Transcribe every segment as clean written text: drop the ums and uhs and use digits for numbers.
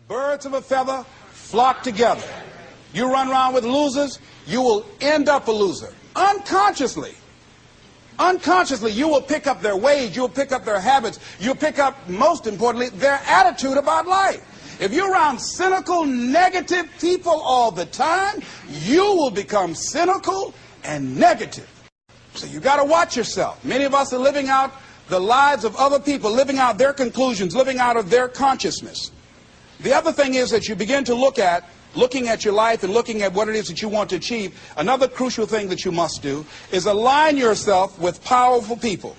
Birds of a feather flock together. You run around with losers, you will end up a loser. Unconsciously. Unconsciously, you will pick up their ways, you'll pick up their habits, you'll pick up, most importantly, their attitude about life. If you're around cynical, negative people all the time, you will become cynical and negative. So you got to watch yourself. Many of us are living out the lives of other people, living out their conclusions, living out of their consciousness. The other thing is that you begin to looking at your life and looking at what it is that you want to achieve. Another crucial thing that you must do is align yourself with powerful people.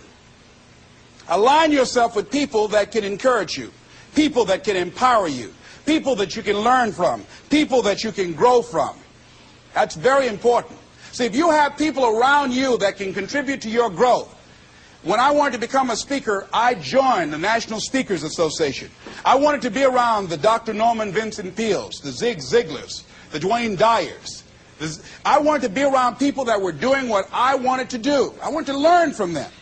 Align yourself with people that can encourage you, people that can empower you, people that you can learn from, people that you can grow from. That's very important. See, if you have people around you that can contribute to your growth. When I wanted to become a speaker, I joined the National Speakers Association. I wanted to be around the Dr. Norman Vincent Peales, the Zig Ziglars, the Dwayne Dyers. I wanted to be around people that were doing what I wanted to do. I wanted to learn from them.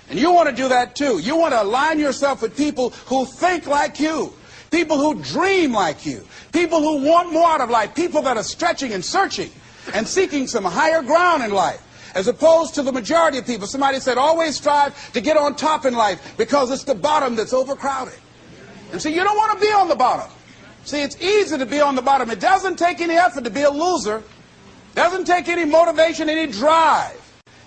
And you want to do that too. You want to align yourself with people who think like you, people who dream like you, people who want more out of life, people that are stretching and searching and seeking some higher ground in life. As opposed to the majority of people. Somebody said, always strive to get on top in life because it's the bottom that's overcrowded. And so you don't want to be on the bottom. See, it's easy to be on the bottom. It doesn't take any effort to be a loser. It doesn't take any motivation, any drive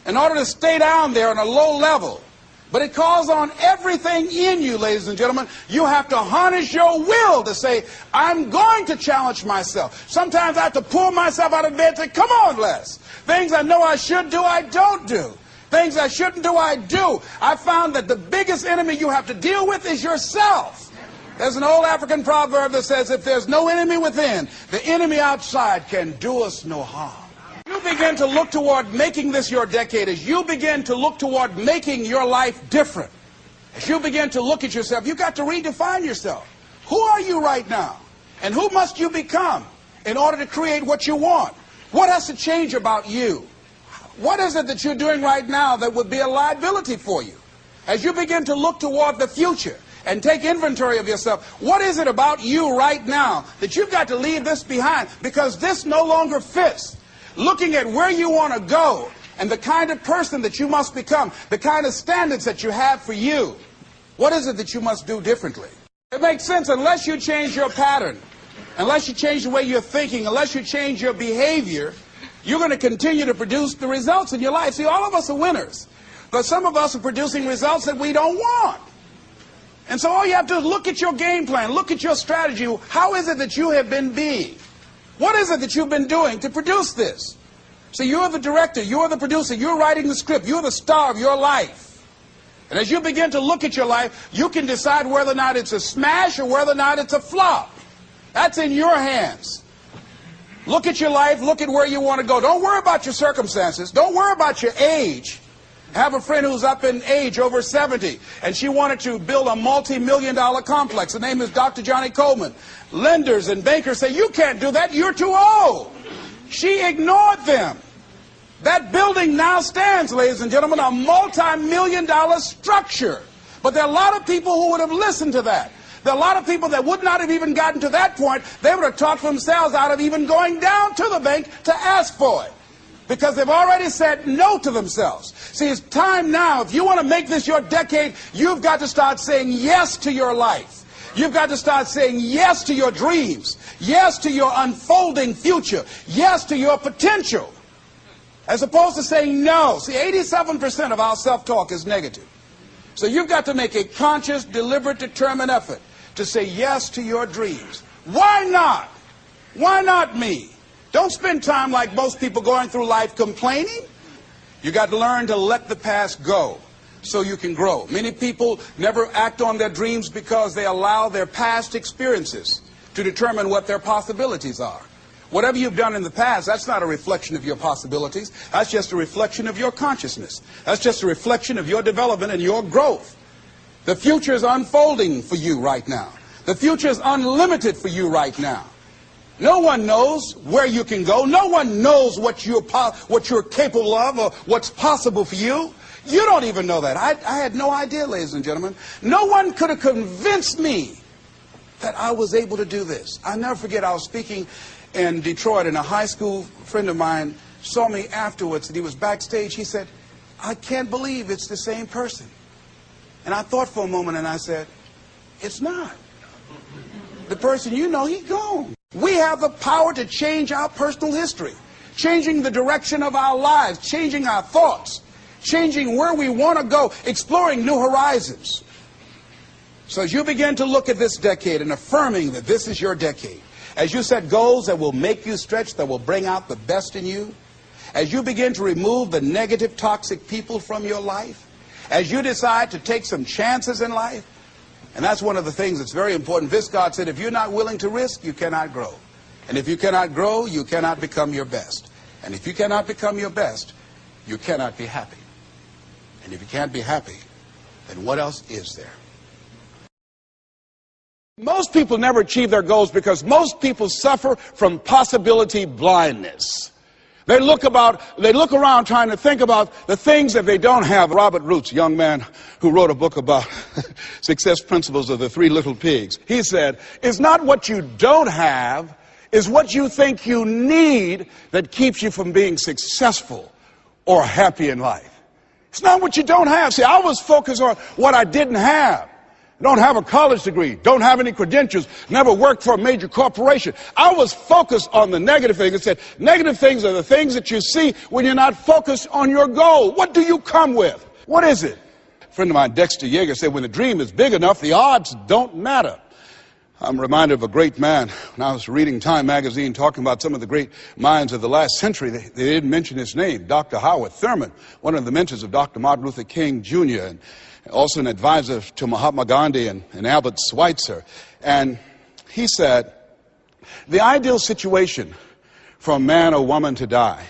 in order to stay down there on a low level. But it calls on everything in you, ladies and gentlemen. You have to harness your will to say, I'm going to challenge myself. Sometimes I have to pull myself out of bed and say, come on, Les. Things I know I should do, I don't do. Things I shouldn't do, I do. I found that the biggest enemy you have to deal with is yourself. There's an old African proverb that says, if there's no enemy within, the enemy outside can do us no harm. You begin to look toward making this your decade, as you begin to look toward making your life different, as you begin to look at yourself, you've got to redefine yourself. Who are you right now? And who must you become in order to create what you want? What has to change about you? What is it that you're doing right now that would be a liability for you? As you begin to look toward the future and take inventory of yourself, what is it about you right now that you've got to leave this behind because this no longer fits? Looking at where you want to go and the kind of person that you must become, the kind of standards that you have for you, what is it that you must do differently? It makes sense unless you change your pattern. Unless you change the way you're thinking, unless you change your behavior, you're going to continue to produce the results in your life. See, all of us are winners, but some of us are producing results that we don't want. And so all you have to do is look at your game plan, look at your strategy. How is it that you have been being? What is it that you've been doing to produce this? So you're the director, you're the producer, you're writing the script, you're the star of your life. And as you begin to look at your life, you can decide whether or not it's a smash or whether or not it's a flop. That's in your hands. Look at your life. Look at where you want to go. Don't worry about your circumstances. Don't worry about your age. I have a friend who's up in age, over 70, and she wanted to build a multi-million-dollar complex. The name is Dr. Johnny Coleman. Lenders and bankers say, you can't do that. You're too old. She ignored them. That building now stands, ladies and gentlemen, a multi-million-dollar structure. But there are a lot of people who would have listened to that. There are a lot of people that would not have even gotten to that point. They would have talked themselves out of even going down to the bank to ask for it, because they've already said no to themselves. See, it's time now. If you want to make this your decade, you've got to start saying yes to your life. You've got to start saying yes to your dreams, yes to your unfolding future, yes to your potential, as opposed to saying no. See, 87% of our self-talk is negative. So you've got to make a conscious, deliberate, determined effort to say yes to your dreams. Why not? Why not me? Don't spend time like most people going through life complaining. You got to learn to let the past go so you can grow. Many people never act on their dreams because they allow their past experiences to determine what their possibilities are. Whatever you've done in the past, that's not a reflection of your possibilities. That's just a reflection of your consciousness. That's just a reflection of your development and your growth. The future is unfolding for you right now. The future is unlimited for you right now. No one knows where you can go. No one knows what you're capable of or what's possible for you. You don't even know that. I had no idea, ladies and gentlemen. No one could have convinced me that I was able to do this. I'll never forget, I was speaking in Detroit, and a high school friend of mine saw me afterwards, and he was backstage. He said, I can't believe it's the same person. And I thought for a moment, and I said, it's not. The person you know, he's gone. We have the power to change our personal history, changing the direction of our lives, changing our thoughts, changing where we want to go, exploring new horizons. So as you begin to look at this decade and affirming that this is your decade, as you set goals that will make you stretch, that will bring out the best in you, as you begin to remove the negative, toxic people from your life, as you decide to take some chances in life, and that's one of the things that's very important. Viscott said, if you're not willing to risk, you cannot grow. And if you cannot grow, you cannot become your best. And if you cannot become your best, you cannot be happy. And if you can't be happy, then what else is there? Most people never achieve their goals because most people suffer from possibility blindness. They look around trying to think about the things that they don't have. Robert Roots, a young man who wrote a book about success principles of the three little pigs, he said, it's not what you don't have, it's what you think you need that keeps you from being successful or happy in life. It's not what you don't have. See, I was focused on what I didn't have. I don't have a college degree, don't have any credentials, never worked for a major corporation. I was focused on the negative things. It said, negative things are the things that you see when you're not focused on your goal. What do you come with? What is it? A friend of mine, Dexter Yeager, said, when the dream is big enough, the odds don't matter. I'm reminded of a great man. When I was reading Time magazine talking about some of the great minds of the last century, they didn't mention his name, Dr. Howard Thurman, one of the mentors of Dr. Martin Luther King, Jr., and also an advisor to Mahatma Gandhi and Albert Schweitzer. And he said, the ideal situation for a man or woman to die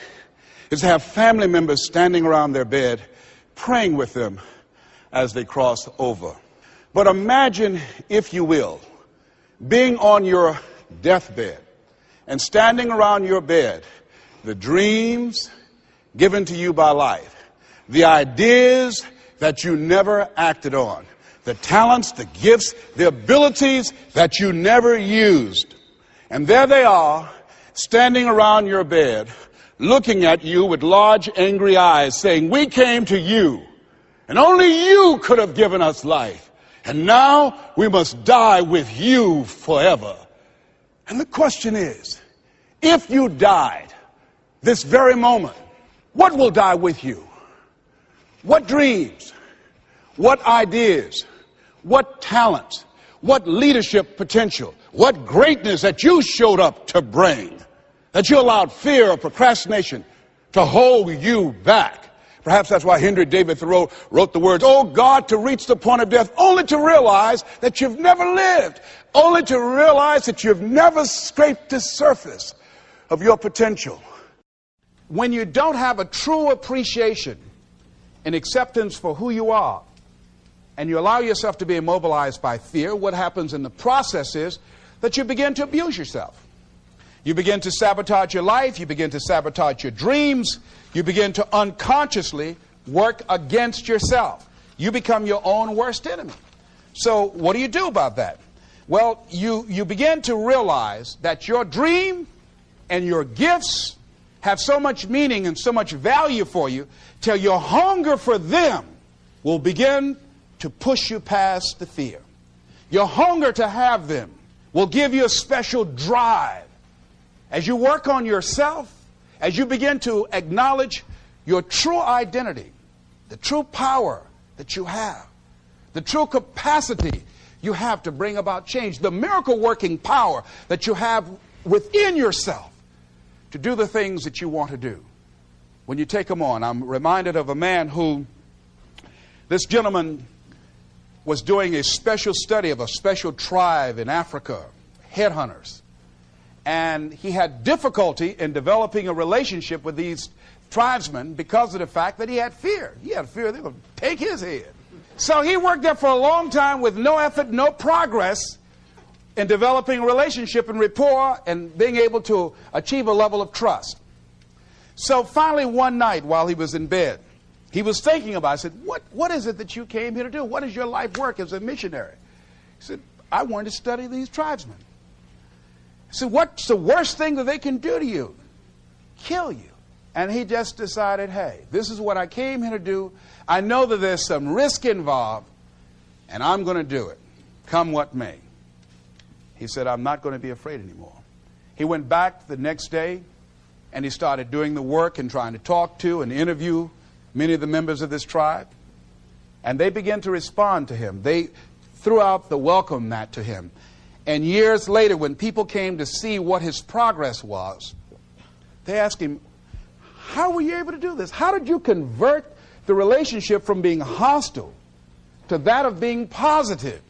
is to have family members standing around their bed praying with them as they cross over. But imagine, if you will, being on your deathbed and standing around your bed, the dreams given to you by life, the ideas that you never acted on, the talents, the gifts, the abilities that you never used. And there they are, standing around your bed, looking at you with large, angry eyes, saying, we came to you, and only you could have given us life. And now we must die with you forever. And the question is, if you died this very moment, what will die with you? What dreams, what ideas, what talents, what leadership potential, what greatness that you showed up to bring, that you allowed fear or procrastination to hold you back? Perhaps that's why Henry David Thoreau wrote the words, oh God, to reach the point of death, only to realize that you've never lived, only to realize that you've never scraped the surface of your potential. When you don't have a true appreciation and acceptance for who you are, and you allow yourself to be immobilized by fear, what happens in the process is that you begin to abuse yourself. You begin to sabotage your life, you begin to sabotage your dreams, you begin to unconsciously work against yourself. You become your own worst enemy. So what do you do about that? Well, you begin to realize that your dream and your gifts have so much meaning and so much value for you till your hunger for them will begin to push you past the fear. Your hunger to have them will give you a special drive. As you work on yourself, as you begin to acknowledge your true identity, the true power that you have, the true capacity you have to bring about change, the miracle-working power that you have within yourself to do the things that you want to do. When you take them on, I'm reminded of a man who, this gentleman was doing a special study of a special tribe in Africa, headhunters. And he had difficulty in developing a relationship with these tribesmen because of the fact that he had fear. He had fear they were going to take his head. So he worked there for a long time with no effort, no progress in developing a relationship and rapport and being able to achieve a level of trust. So finally one night while he was in bed, he was thinking about it. I said, what is it that you came here to do? What is your life work as a missionary? He said, I wanted to study these tribesmen. So what's the worst thing that they can do to you? Kill you. And he just decided, hey, this is what I came here to do. I know that there's some risk involved, and I'm going to do it, come what may. He said, I'm not going to be afraid anymore. He went back the next day, and he started doing the work and trying to talk to and interview many of the members of this tribe. And they began to respond to him. They threw out the welcome mat to him. And years later, when people came to see what his progress was, they asked him, how were you able to do this? How did you convert the relationship from being hostile to that of being positive?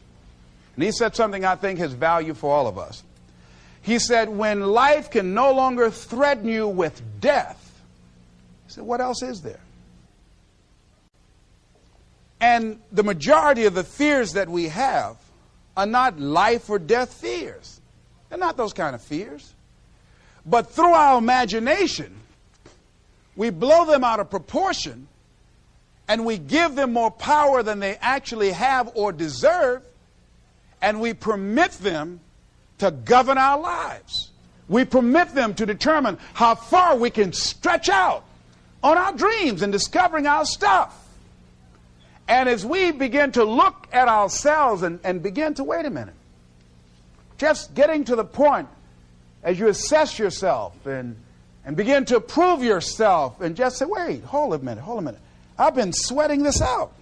And he said something I think has value for all of us. He said, when life can no longer threaten you with death, he said, what else is there? And the majority of the fears that we have are not life or death fears. They're not those kind of fears. But through our imagination, we blow them out of proportion, and we give them more power than they actually have or deserve, and we permit them to govern our lives. We permit them to determine how far we can stretch out on our dreams and discovering our stuff. And as we begin to look at ourselves and begin to, wait a minute, just getting to the point as you assess yourself and begin to prove yourself and just say, wait, hold a minute. I've been sweating this out.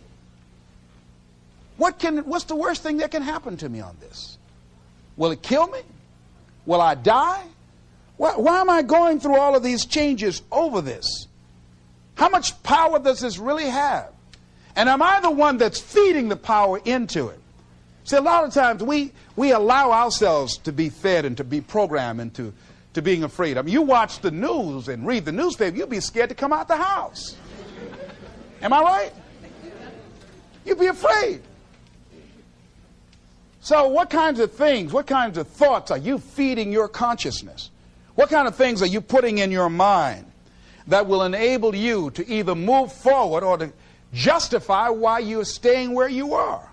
What's the worst thing that can happen to me on this? Will it kill me? Will I die? Why am I going through all of these changes over this? How much power does this really have? And am I the one that's feeding the power into it? See, a lot of times we allow ourselves to be fed and to be programmed into being afraid. I mean, you watch the news and read the newspaper, you'll be scared to come out the house. Am I right? You'll be afraid. So what kinds of things, what kinds of thoughts are you feeding your consciousness? What kind of things are you putting in your mind that will enable you to either move forward or to justify why you're staying where you are?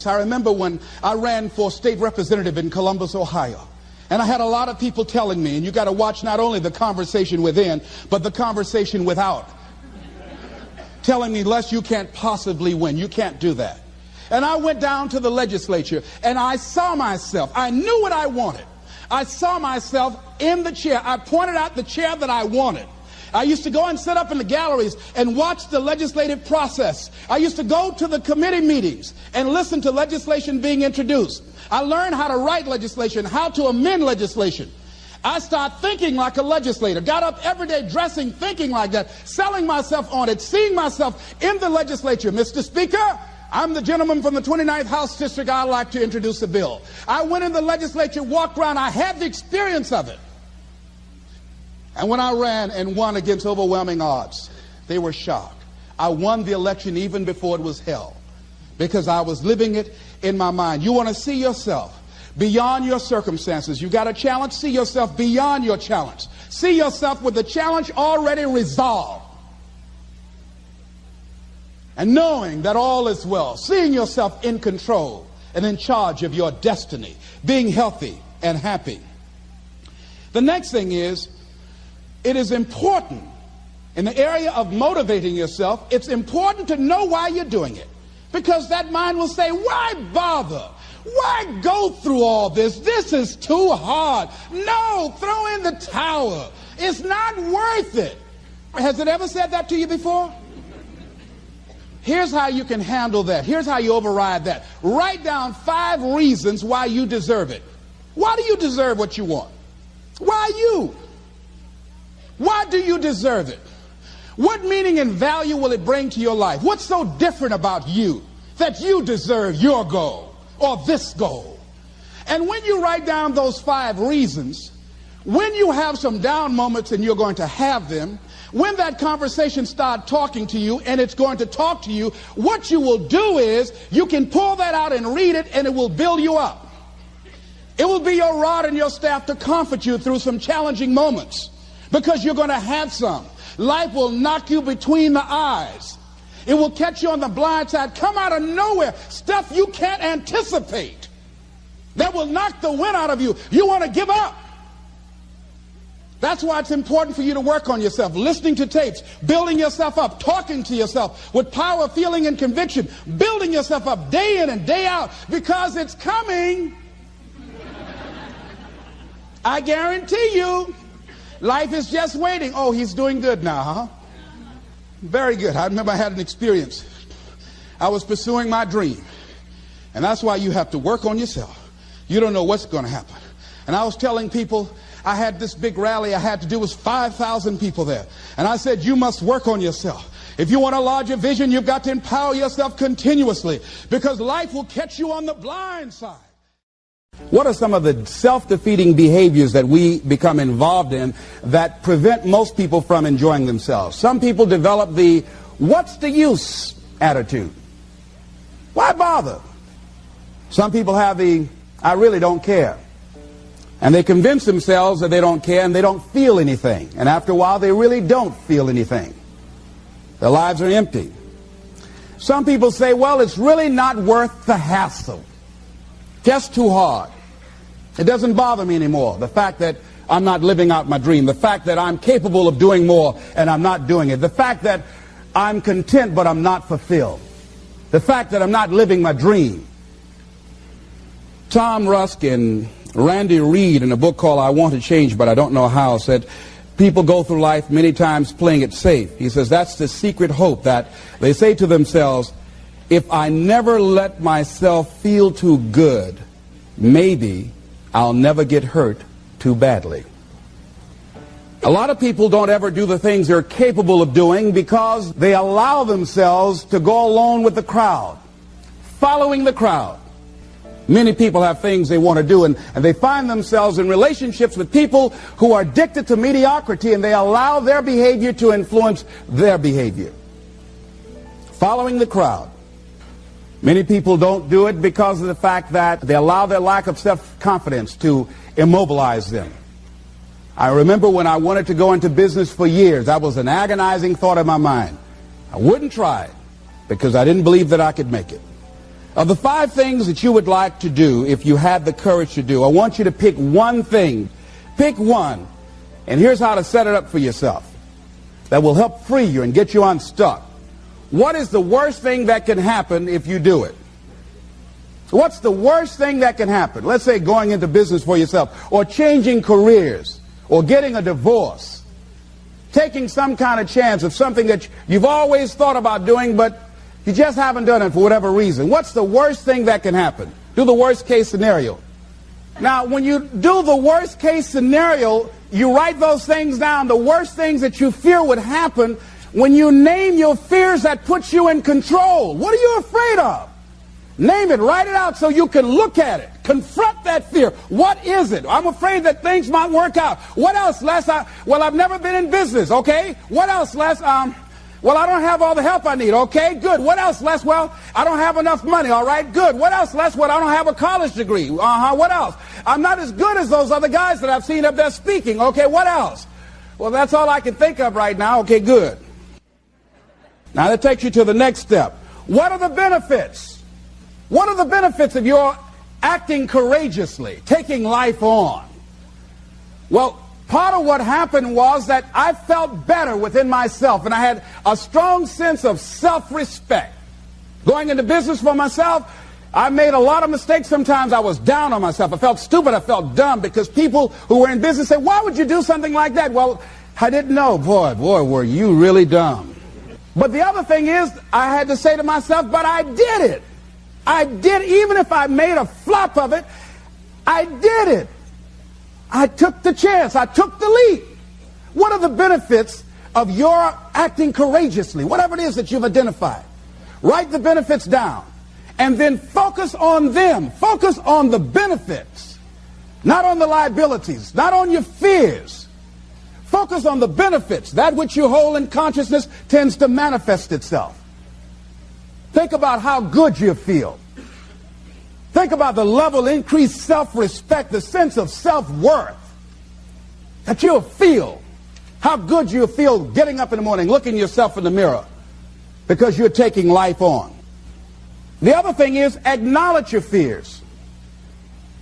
I remember when I ran for state representative in Columbus, Ohio. And I had a lot of people telling me, and you got to watch not only the conversation within, but the conversation without. Telling me, Les, you can't possibly win. You can't do that. And I went down to the legislature, and I saw myself. I knew what I wanted. I saw myself in the chair. I pointed out the chair that I wanted. I used to go and sit up in the galleries and watch the legislative process. I used to go to the committee meetings and listen to legislation being introduced. I learned how to write legislation, how to amend legislation. I started thinking like a legislator, got up every day dressing, thinking like that, selling myself on it, seeing myself in the legislature. Mr. Speaker, I'm the gentleman from the 29th House District. I'd like to introduce a bill. I went in the legislature, walked around. I had the experience of it. And when I ran and won against overwhelming odds, they were shocked. I won the election even before it was held because I was living it in my mind. You want to see yourself beyond your circumstances. You got a challenge, see yourself beyond your challenge. See yourself with the challenge already resolved. And knowing that all is well, seeing yourself in control and in charge of your destiny, being healthy and happy. The next thing is, it is important in the area of motivating yourself, it's important to know why you're doing it. Because that mind will say, why bother? Why go through all this? This is too hard. No, throw in the towel. It's not worth it. Has it ever said that to you before? Here's how you can handle that. Here's how you override that. Write down 5 reasons why you deserve it. Why do you deserve what you want? Why you? Why do you deserve it? What meaning and value will it bring to your life? What's so different about you that you deserve your goal or this goal? And when you write down those 5 reasons, when you have some down moments, and you're going to have them, when that conversation starts talking to you, and it's going to talk to you, what you will do is you can pull that out and read it, and it will build you up. It will be your rod and your staff to comfort you through some challenging moments, because you're going to have some. Life will knock you between the eyes. It will catch you on the blind side, come out of nowhere, stuff you can't anticipate that will knock the wind out of you. You want to give up. That's why it's important for you to work on yourself, listening to tapes, building yourself up, talking to yourself with power, feeling, and conviction, building yourself up day in and day out, because it's coming. I guarantee you, life is just waiting. Oh, he's doing good now, huh? Very good. I remember I had an experience. I was pursuing my dream. And that's why you have to work on yourself. You don't know what's going to happen. And I was telling people, I had this big rally I had to do. It was 5,000 people there. And I said, you must work on yourself. If you want a larger vision, you've got to empower yourself continuously, because life will catch you on the blind side. What are some of the self-defeating behaviors that we become involved in that prevent most people from enjoying themselves? Some people develop the "what's the use" attitude. Why bother? Some people have the "I really don't care." And they convince themselves that they don't care and they don't feel anything. And after a while, they really don't feel anything. Their lives are empty. Some people say, well, it's really not worth the hassle. Just too hard. It doesn't bother me anymore. The fact that I'm not living out my dream. The fact that I'm capable of doing more and I'm not doing it. The fact that I'm content but I'm not fulfilled. The fact that I'm not living my dream. Tom Rusk and Randy Reed, in a book called I Want to Change But I Don't Know How, said people go through life many times playing it safe. He says that's the secret hope, that they say to themselves, if I never let myself feel too good, maybe I'll never get hurt too badly. A lot of people don't ever do the things they're capable of doing because they allow themselves to go along with the crowd, following the crowd. Many people have things they want to do, and they find themselves in relationships with people who are addicted to mediocrity, and they allow their behavior to influence their behavior. Following the crowd. Many people don't do it because of the fact that they allow their lack of self-confidence to immobilize them. I remember when I wanted to go into business for years, that was an agonizing thought in my mind. I wouldn't try it because I didn't believe that I could make it. Of the 5 things that you would like to do if you had the courage to do, I want you to pick one thing. Pick one. And here's how to set it up for yourself that will help free you and get you unstuck. What is the worst thing that can happen if you do it? What's the worst thing that can happen? Let's say going into business for yourself, or changing careers, or getting a divorce, taking some kind of chance of something that you've always thought about doing, but you just haven't done it for whatever reason. What's the worst thing that can happen? Do the worst case scenario. Now, when you do the worst case scenario, you write those things down, the worst things that you fear would happen. When you name your fears, that puts you in control. What are you afraid of? Name it, write it out so you can look at it. Confront that fear. What is it? I'm afraid that things might work out. What else, Les? I've never been in business, okay? What else, Les? Well, I don't have all the help I need. Okay, good. What else, Les? Well, I don't have enough money. All right, good. What else, Les? Well, I don't have a college degree. What else? I'm not as good as those other guys that I've seen up there speaking. Okay, what else? Well, that's all I can think of right now. Okay, good. Now that takes you to the next step. What are the benefits? What are the benefits of your acting courageously, taking life on? Well, part of what happened was that I felt better within myself, and I had a strong sense of self-respect. Going into business for myself, I made a lot of mistakes. Sometimes I was down on myself. I felt stupid. I felt dumb because people who were in business said, why would you do something like that? Well, I didn't know. Boy, were you really dumb. But the other thing is, I had to say to myself, but I did it. I did. Even if I made a flop of it, I did it. I took the chance. I took the leap. What are the benefits of your acting courageously? Whatever it is that you've identified. Write the benefits down. And then focus on them. Focus on the benefits. Not on the liabilities. Not on your fears. Focus on the benefits. That which you hold in consciousness tends to manifest itself. Think about how good you feel. Think about the level of increased self-respect, the sense of self-worth that you'll feel. How good you'll feel getting up in the morning, looking yourself in the mirror. because you're taking life on. The other thing is acknowledge your fears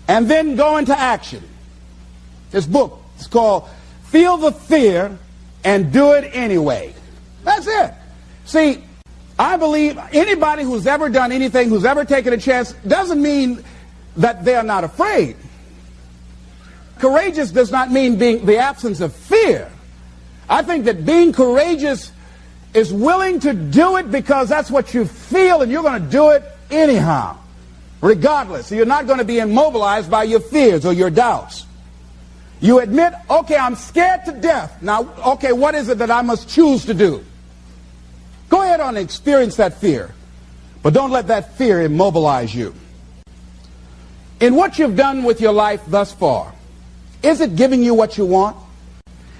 and then go into action. This book is called Feel the Fear and Do It Anyway. That's it. See, I believe anybody who's ever done anything, who's ever taken a chance, doesn't mean that they're not afraid. Courageous does not mean being the absence of fear. I think that being courageous is willing to do it because that's what you feel, and you're going to do it anyhow, regardless. So you're not going to be immobilized by your fears or your doubts. You admit, okay, I'm scared to death. Now, okay, what is it that I must choose to do? Go ahead and experience that fear, but don't let that fear immobilize you. In what you've done with your life thus far, is it giving you what you want?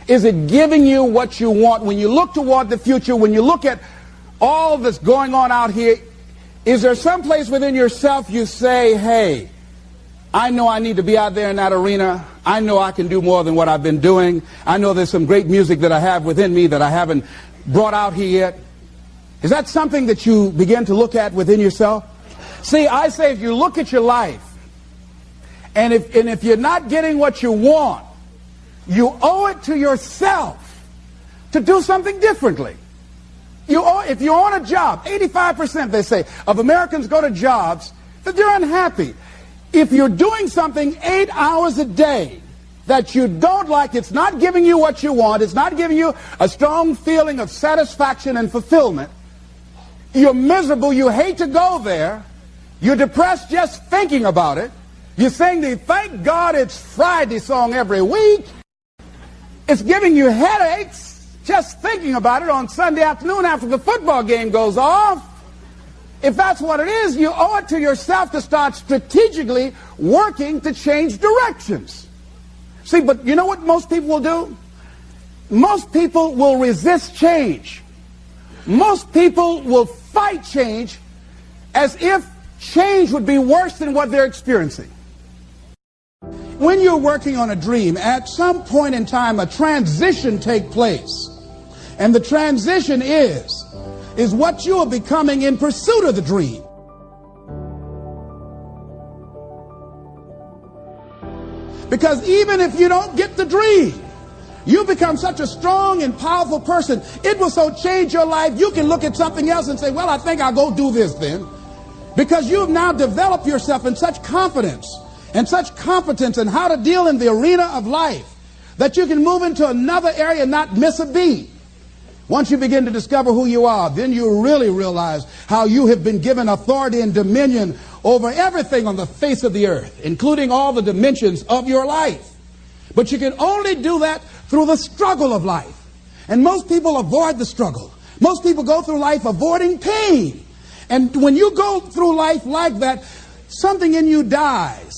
Is it giving you what you want? When you look toward the future, when you look at all that's going on out here, is there some place within yourself you say, hey, I know I need to be out there in that arena. I know I can do more than what I've been doing. I know there's some great music that I have within me that I haven't brought out here yet. Is that something that you begin to look at within yourself? See, I say if you look at your life, and if you're not getting what you want, you owe it to yourself to do something differently. If you're on a job, 85%, they say, of Americans go to jobs that they're unhappy. If you're doing something 8 hours a day that you don't like, it's not giving you what you want, it's not giving you a strong feeling of satisfaction and fulfillment, you're miserable, you hate to go there, you're depressed just thinking about it, you sing the "Thank God It's Friday" song every week, it's giving you headaches just thinking about it on Sunday afternoon after the football game goes off. If that's what it is, you owe it to yourself to start strategically working to change directions. See, but you know what most people will do? Most people will resist change. Most people will fight change as if change would be worse than what they're experiencing. When you're working on a dream, at some point in time, a transition takes place. And the transition is what you are becoming in pursuit of the dream. Because even if you don't get the dream, you become such a strong and powerful person, it will so change your life, you can look at something else and say, well, I think I'll go do this then. Because you've now developed yourself in such confidence and such competence in how to deal in the arena of life that you can move into another area and not miss a beat. Once you begin to discover who you are, then you really realize how you have been given authority and dominion over everything on the face of the earth, including all the dimensions of your life. But you can only do that through the struggle of life. And most people avoid the struggle. Most people go through life avoiding pain. And when you go through life like that, something in you dies.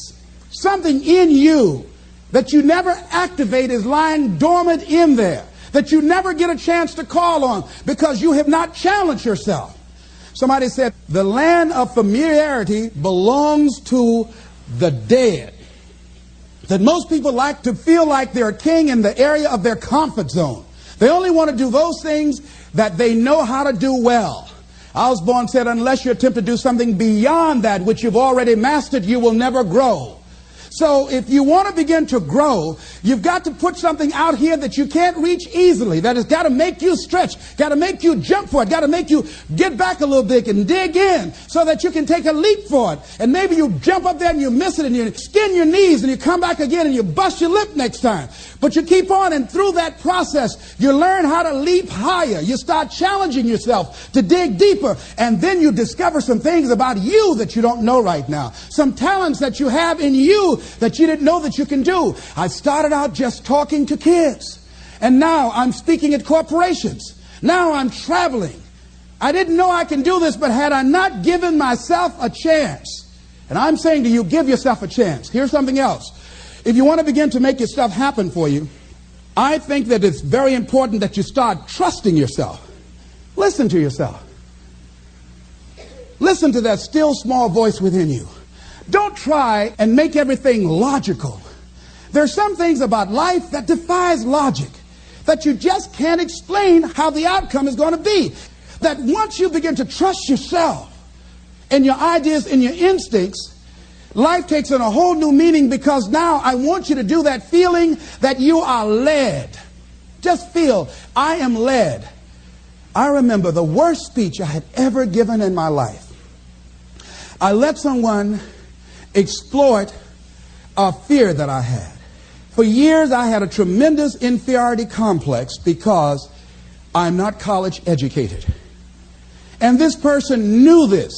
Something in you that you never activate is lying dormant in there, that you never get a chance to call on because you have not challenged yourself. Somebody said, the land of familiarity belongs to the dead. That most people like to feel like they're king in the area of their comfort zone. They only want to do those things that they know how to do well. Osborne said, unless you attempt to do something beyond that which you've already mastered, you will never grow. So if you want to begin to grow, you've got to put something out here that you can't reach easily, that has got to make you stretch, got to make you jump for it, got to make you get back a little bit and dig in so that you can take a leap for it. And maybe you jump up there and you miss it and you skin your knees and you come back again and you bust your lip next time. But you keep on, and through that process, you learn how to leap higher. You start challenging yourself to dig deeper, and then you discover some things about you that you don't know right now. Some talents that you have in you that you didn't know that you can do. I started out just talking to kids, and now I'm speaking at corporations. Now I'm traveling. I didn't know I can do this, but had I not given myself a chance, and I'm saying to you, give yourself a chance. Here's something else. If you want to begin to make your stuff happen for you, I think that it's very important that you start trusting yourself. Listen to yourself. Listen to that still small voice within you. Don't try and make everything logical. There's some things about life that defies logic, that you just can't explain how the outcome is going to be. that once you begin to trust yourself and your ideas and your instincts, life takes on a whole new meaning, because now I want you to do that feeling that you are led. Just feel, I am led. I remember the worst speech I had ever given in my life. I let someone exploit a fear that I had. For years I had a tremendous inferiority complex because I'm not college educated. And this person knew this.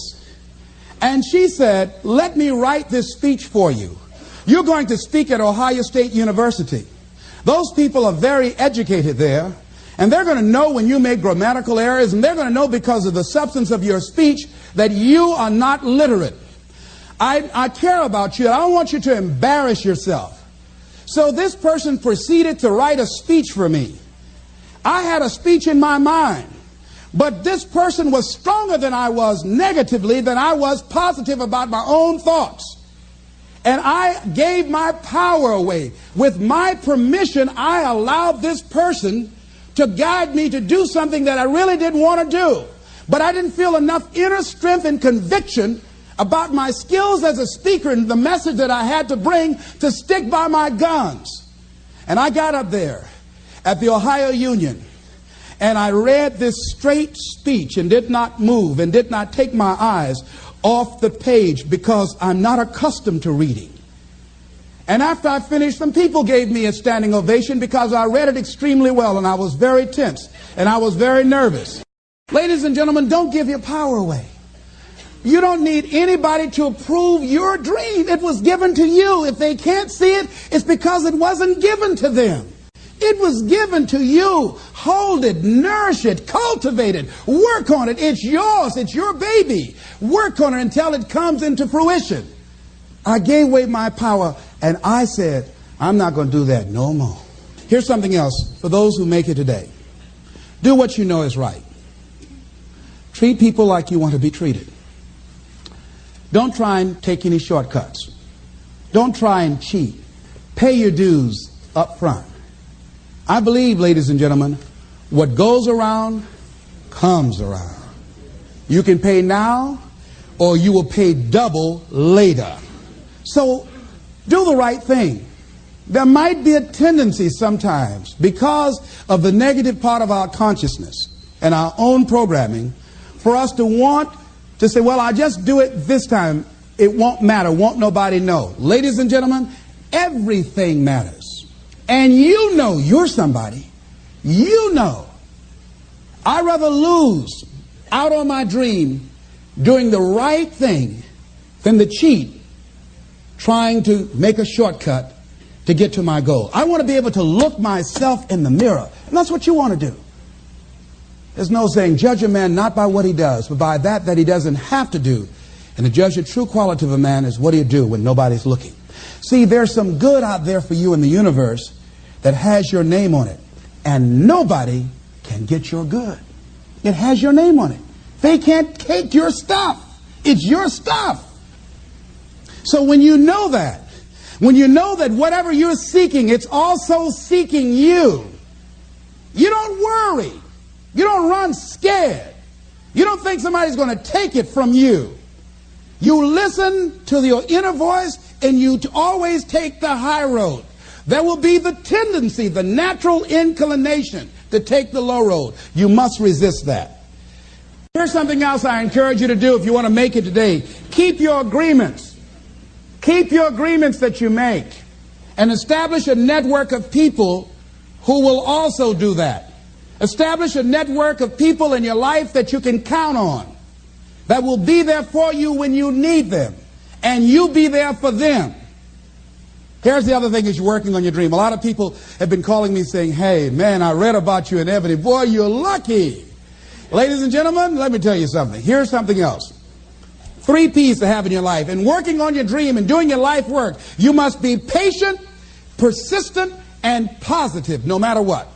And she said, let me write this speech for you. You're going to speak at Ohio State University. Those people are very educated there. And they're going to know when you make grammatical errors. And they're going to know because of the substance of your speech that you are not literate. I care about you. I don't want you to embarrass yourself. So this person proceeded to write a speech for me. I had a speech in my mind. But this person was stronger than I was negatively than I was positive about my own thoughts. And I gave my power away. With my permission, I allowed this person to guide me to do something that I really didn't want to do. But I didn't feel enough inner strength and conviction about my skills as a speaker and the message that I had to bring to stick by my guns. And I got up there at the Ohio Union, and I read this straight speech and did not move and did not take my eyes off the page, because I'm not accustomed to reading. And after I finished, some people gave me a standing ovation because I read it extremely well, and I was very tense and I was very nervous. Ladies and gentlemen, don't give your power away. You don't need anybody to approve your dream. It was given to you. If they can't see it, it's because it wasn't given to them. It was given to you. Hold it, nourish it, cultivate it, work on it. It's yours. It's your baby. Work on it until it comes into fruition. I gave away my power, and I said, I'm not going to do that no more. Here's something else for those who make it today. Do what you know is right. Treat people like you want to be treated. Don't try and take any shortcuts. Don't try and cheat. Pay your dues up front. I believe, ladies and gentlemen, what goes around comes around. You can pay now, or you will pay double later. So do the right thing. There might be a tendency sometimes, because of the negative part of our consciousness and our own programming, for us to want to say, well, I just do it this time. It won't matter. Won't nobody know. Ladies and gentlemen, everything matters. And you know you're somebody. You know. I'd rather lose out on my dream doing the right thing than to cheat trying to make a shortcut to get to my goal. I want to be able to look myself in the mirror. And that's what you want to do. There's no saying, judge a man not by what he does, but by that he doesn't have to do. And to judge the true quality of a man is what do you do when nobody's looking. See, there's some good out there for you in the universe that has your name on it. And nobody can get your good. It has your name on it. They can't take your stuff. It's your stuff. So when you know that whatever you're seeking, it's also seeking you, you don't worry. You don't run scared. You don't think somebody's going to take it from you. You listen to your inner voice, and you always take the high road. There will be the tendency, the natural inclination to take the low road. You must resist that. Here's something else I encourage you to do if you want to make it today. Keep your agreements. Keep your agreements that you make, and establish a network of people who will also do that. Establish a network of people in your life that you can count on, that will be there for you when you need them, and you be there for them. Here's the other thing as you're working on your dream. A lot of people have been calling me saying, hey, man, I read about you in Ebony. Boy, you're lucky. Ladies and gentlemen, let me tell you something. Here's something else. 3 P's to have in your life. In working on your dream and doing your life work, you must be patient, persistent, and positive no matter what.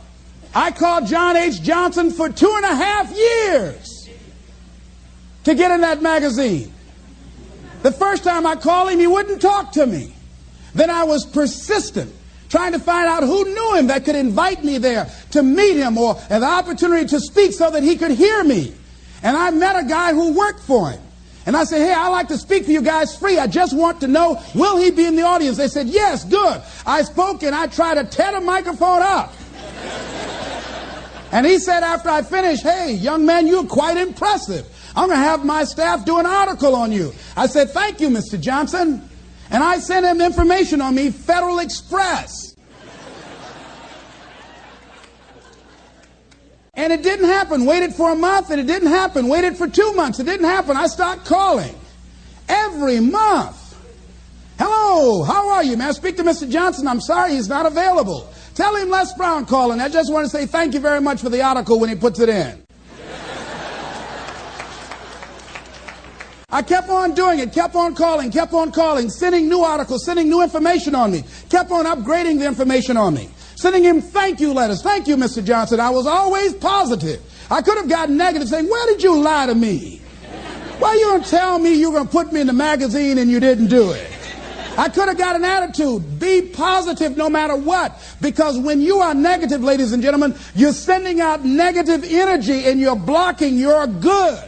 I called John H. Johnson for 2.5 years to get in that magazine. The first time I called him, he wouldn't talk to me. Then I was persistent, trying to find out who knew him that could invite me there to meet him, or an opportunity to speak so that he could hear me. And I met a guy who worked for him. And I said, hey, I'd like to speak to you guys free. I just want to know, will he be in the audience? They said, yes, good. I spoke and I tried to tear the microphone up. And he said after I finished, hey, young man, you're quite impressive. I'm going to have my staff do an article on you. I said, thank you, Mr. Johnson. And I sent him information on me, Federal Express. And it didn't happen. Waited for a month and it didn't happen. Waited for 2 months. It didn't happen. I started calling every month. Hello, how are you? May I speak to Mr. Johnson? I'm sorry, he's not available. Tell him Les Brown calling. I just want to say thank you very much for the article when he puts it in. I kept on doing it, kept on calling, sending new articles, sending new information on me, kept on upgrading the information on me. Sending him thank you letters. Thank you, Mr. Johnson. I was always positive. I could have gotten negative saying, where did you lie to me? Why you don't tell me you were going to put me in the magazine and you didn't do it? I could have got an attitude. Be positive no matter what. Because when you are negative, ladies and gentlemen, you're sending out negative energy and you're blocking your good.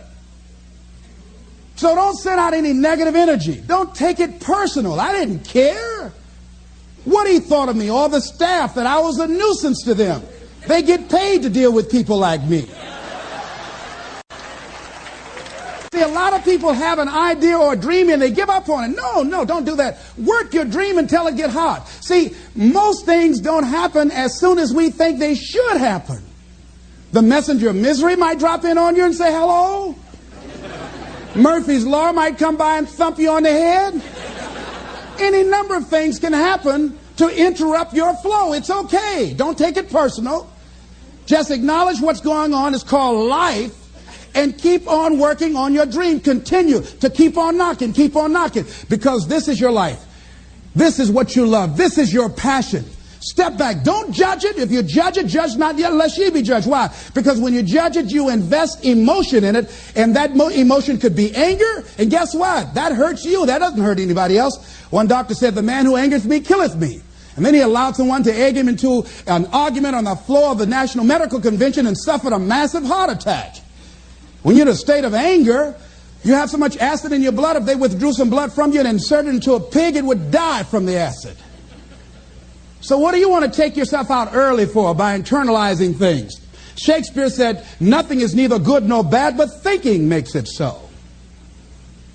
So don't send out any negative energy. Don't take it personal. I didn't care what he thought of me, or the staff, that I was a nuisance to them. They get paid to deal with people like me. See, a lot of people have an idea or a dream and they give up on it. No, don't do that. Work your dream until it gets hot. See, most things don't happen as soon as we think they should happen. The messenger of misery might drop in on you and say hello. Murphy's Law might come by and thump you on the head. Any number of things can happen to interrupt your flow. It's okay. Don't take it personal. Just acknowledge what's going on. It's called life. And keep on working on your dream. Continue to keep on knocking, because this is your life. This is what you love. This is your passion. Step back. Don't judge it. If you judge it, judge not yet, lest ye be judged. Why? Because when you judge it, you invest emotion in it, and that emotion could be anger, and guess what? That hurts you. That doesn't hurt anybody else. One doctor said, the man who angereth me killeth me. And then he allowed someone to egg him into an argument on the floor of the National Medical Convention and suffered a massive heart attack. When you're in a state of anger, you have so much acid in your blood, if they withdrew some blood from you and inserted it into a pig, it would die from the acid. So what do you want to take yourself out early for by internalizing things? Shakespeare said, nothing is neither good nor bad, but thinking makes it so.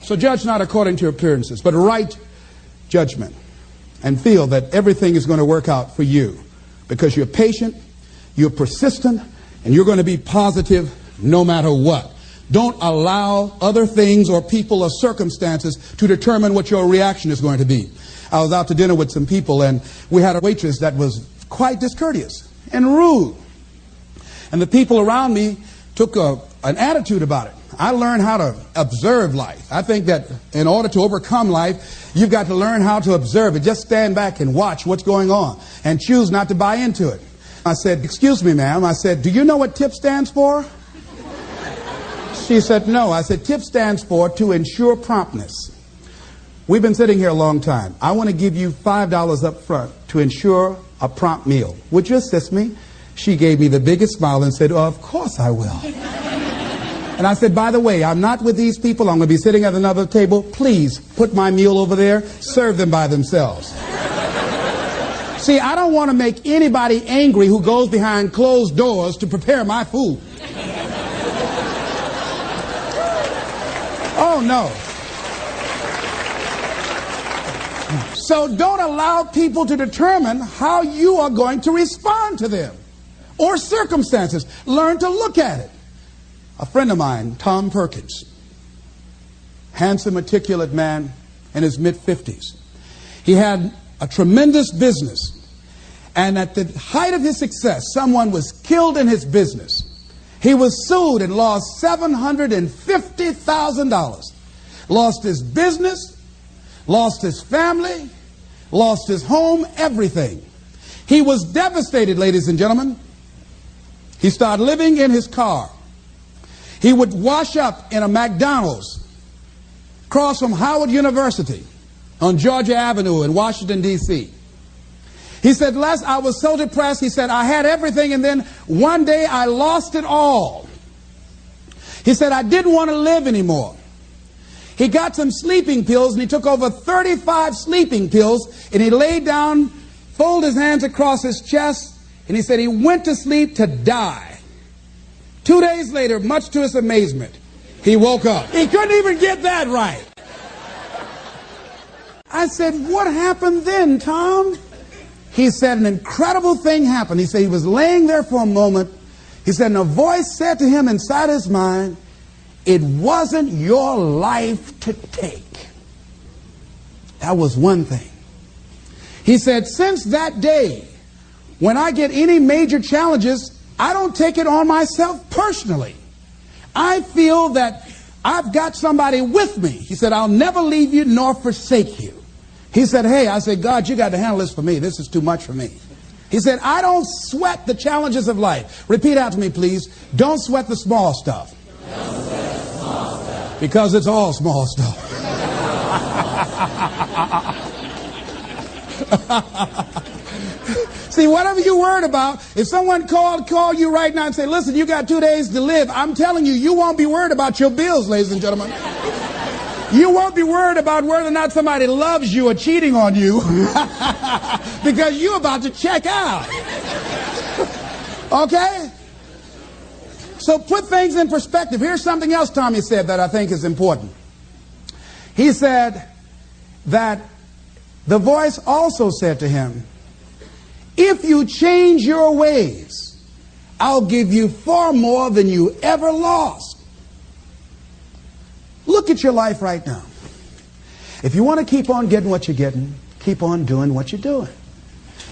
So judge not according to your appearances, but right judgment, and feel that everything is going to work out for you because you're patient, you're persistent, and you're going to be positive no matter what. Don't allow other things or people or circumstances to determine what your reaction is going to be. I was out to dinner with some people, and we had a waitress that was quite discourteous and rude. And the people around me took an attitude about it. I learned how to observe life. I think that in order to overcome life, you've got to learn how to observe it. Just stand back and watch what's going on and choose not to buy into it. I said, excuse me, ma'am. I said, do you know what TIP stands for? She said, no. I said, TIP stands for to ensure promptness. We've been sitting here a long time. I want to give you $5 up front to ensure a prompt meal. Would you assist me? She gave me the biggest smile and said, oh, of course I will. And I said, by the way, I'm not with these people. I'm going to be sitting at another table. Please put my meal over there. Serve them by themselves. See, I don't want to make anybody angry who goes behind closed doors to prepare my food. Oh, no. So don't allow people to determine how you are going to respond to them or circumstances. Learn to look at it. A friend of mine, Tom Perkins, handsome, articulate man in his mid-50s. He had a tremendous business. And at the height of his success, someone was killed in his business. He was sued and lost $750,000. Lost his business, lost his family, lost his home, everything. He was devastated, ladies and gentlemen. He started living in his car. He would wash up in a McDonald's across from Howard University on Georgia Avenue in Washington, D.C. He said, Les, I was so depressed. He said, I had everything, and then one day I lost it all. He said, I didn't want to live anymore. He got some sleeping pills, and he took over 35 sleeping pills, and he laid down, folded his hands across his chest, and he said he went to sleep to die. 2 days later, much to his amazement, he woke up. He couldn't even get that right. I said, what happened then, Tom? He said, an incredible thing happened. He said he was laying there for a moment. He said, and a voice said to him inside his mind, it wasn't your life to take. That was one thing. He said, since that day, when I get any major challenges, I don't take it on myself personally. I feel that I've got somebody with me. He said, I'll never leave you nor forsake you. He said, hey, I said, God, you got to handle this for me. This is too much for me. He said, I don't sweat the challenges of life. Repeat after me, please. Don't sweat the small stuff. Don't sweat the small stuff. Because it's all small stuff. See, whatever you're worried about, if someone call you right now and say, listen, you got 2 days to live, I'm telling you, you won't be worried about your bills, ladies and gentlemen. You won't be worried about whether or not somebody loves you or cheating on you because you're about to check out. Okay? So put things in perspective. Here's something else Tommy said that I think is important. He said that the voice also said to him, if you change your ways, I'll give you far more than you ever lost. Look at your life right now. If you want to keep on getting what you're getting, keep on doing what you're doing.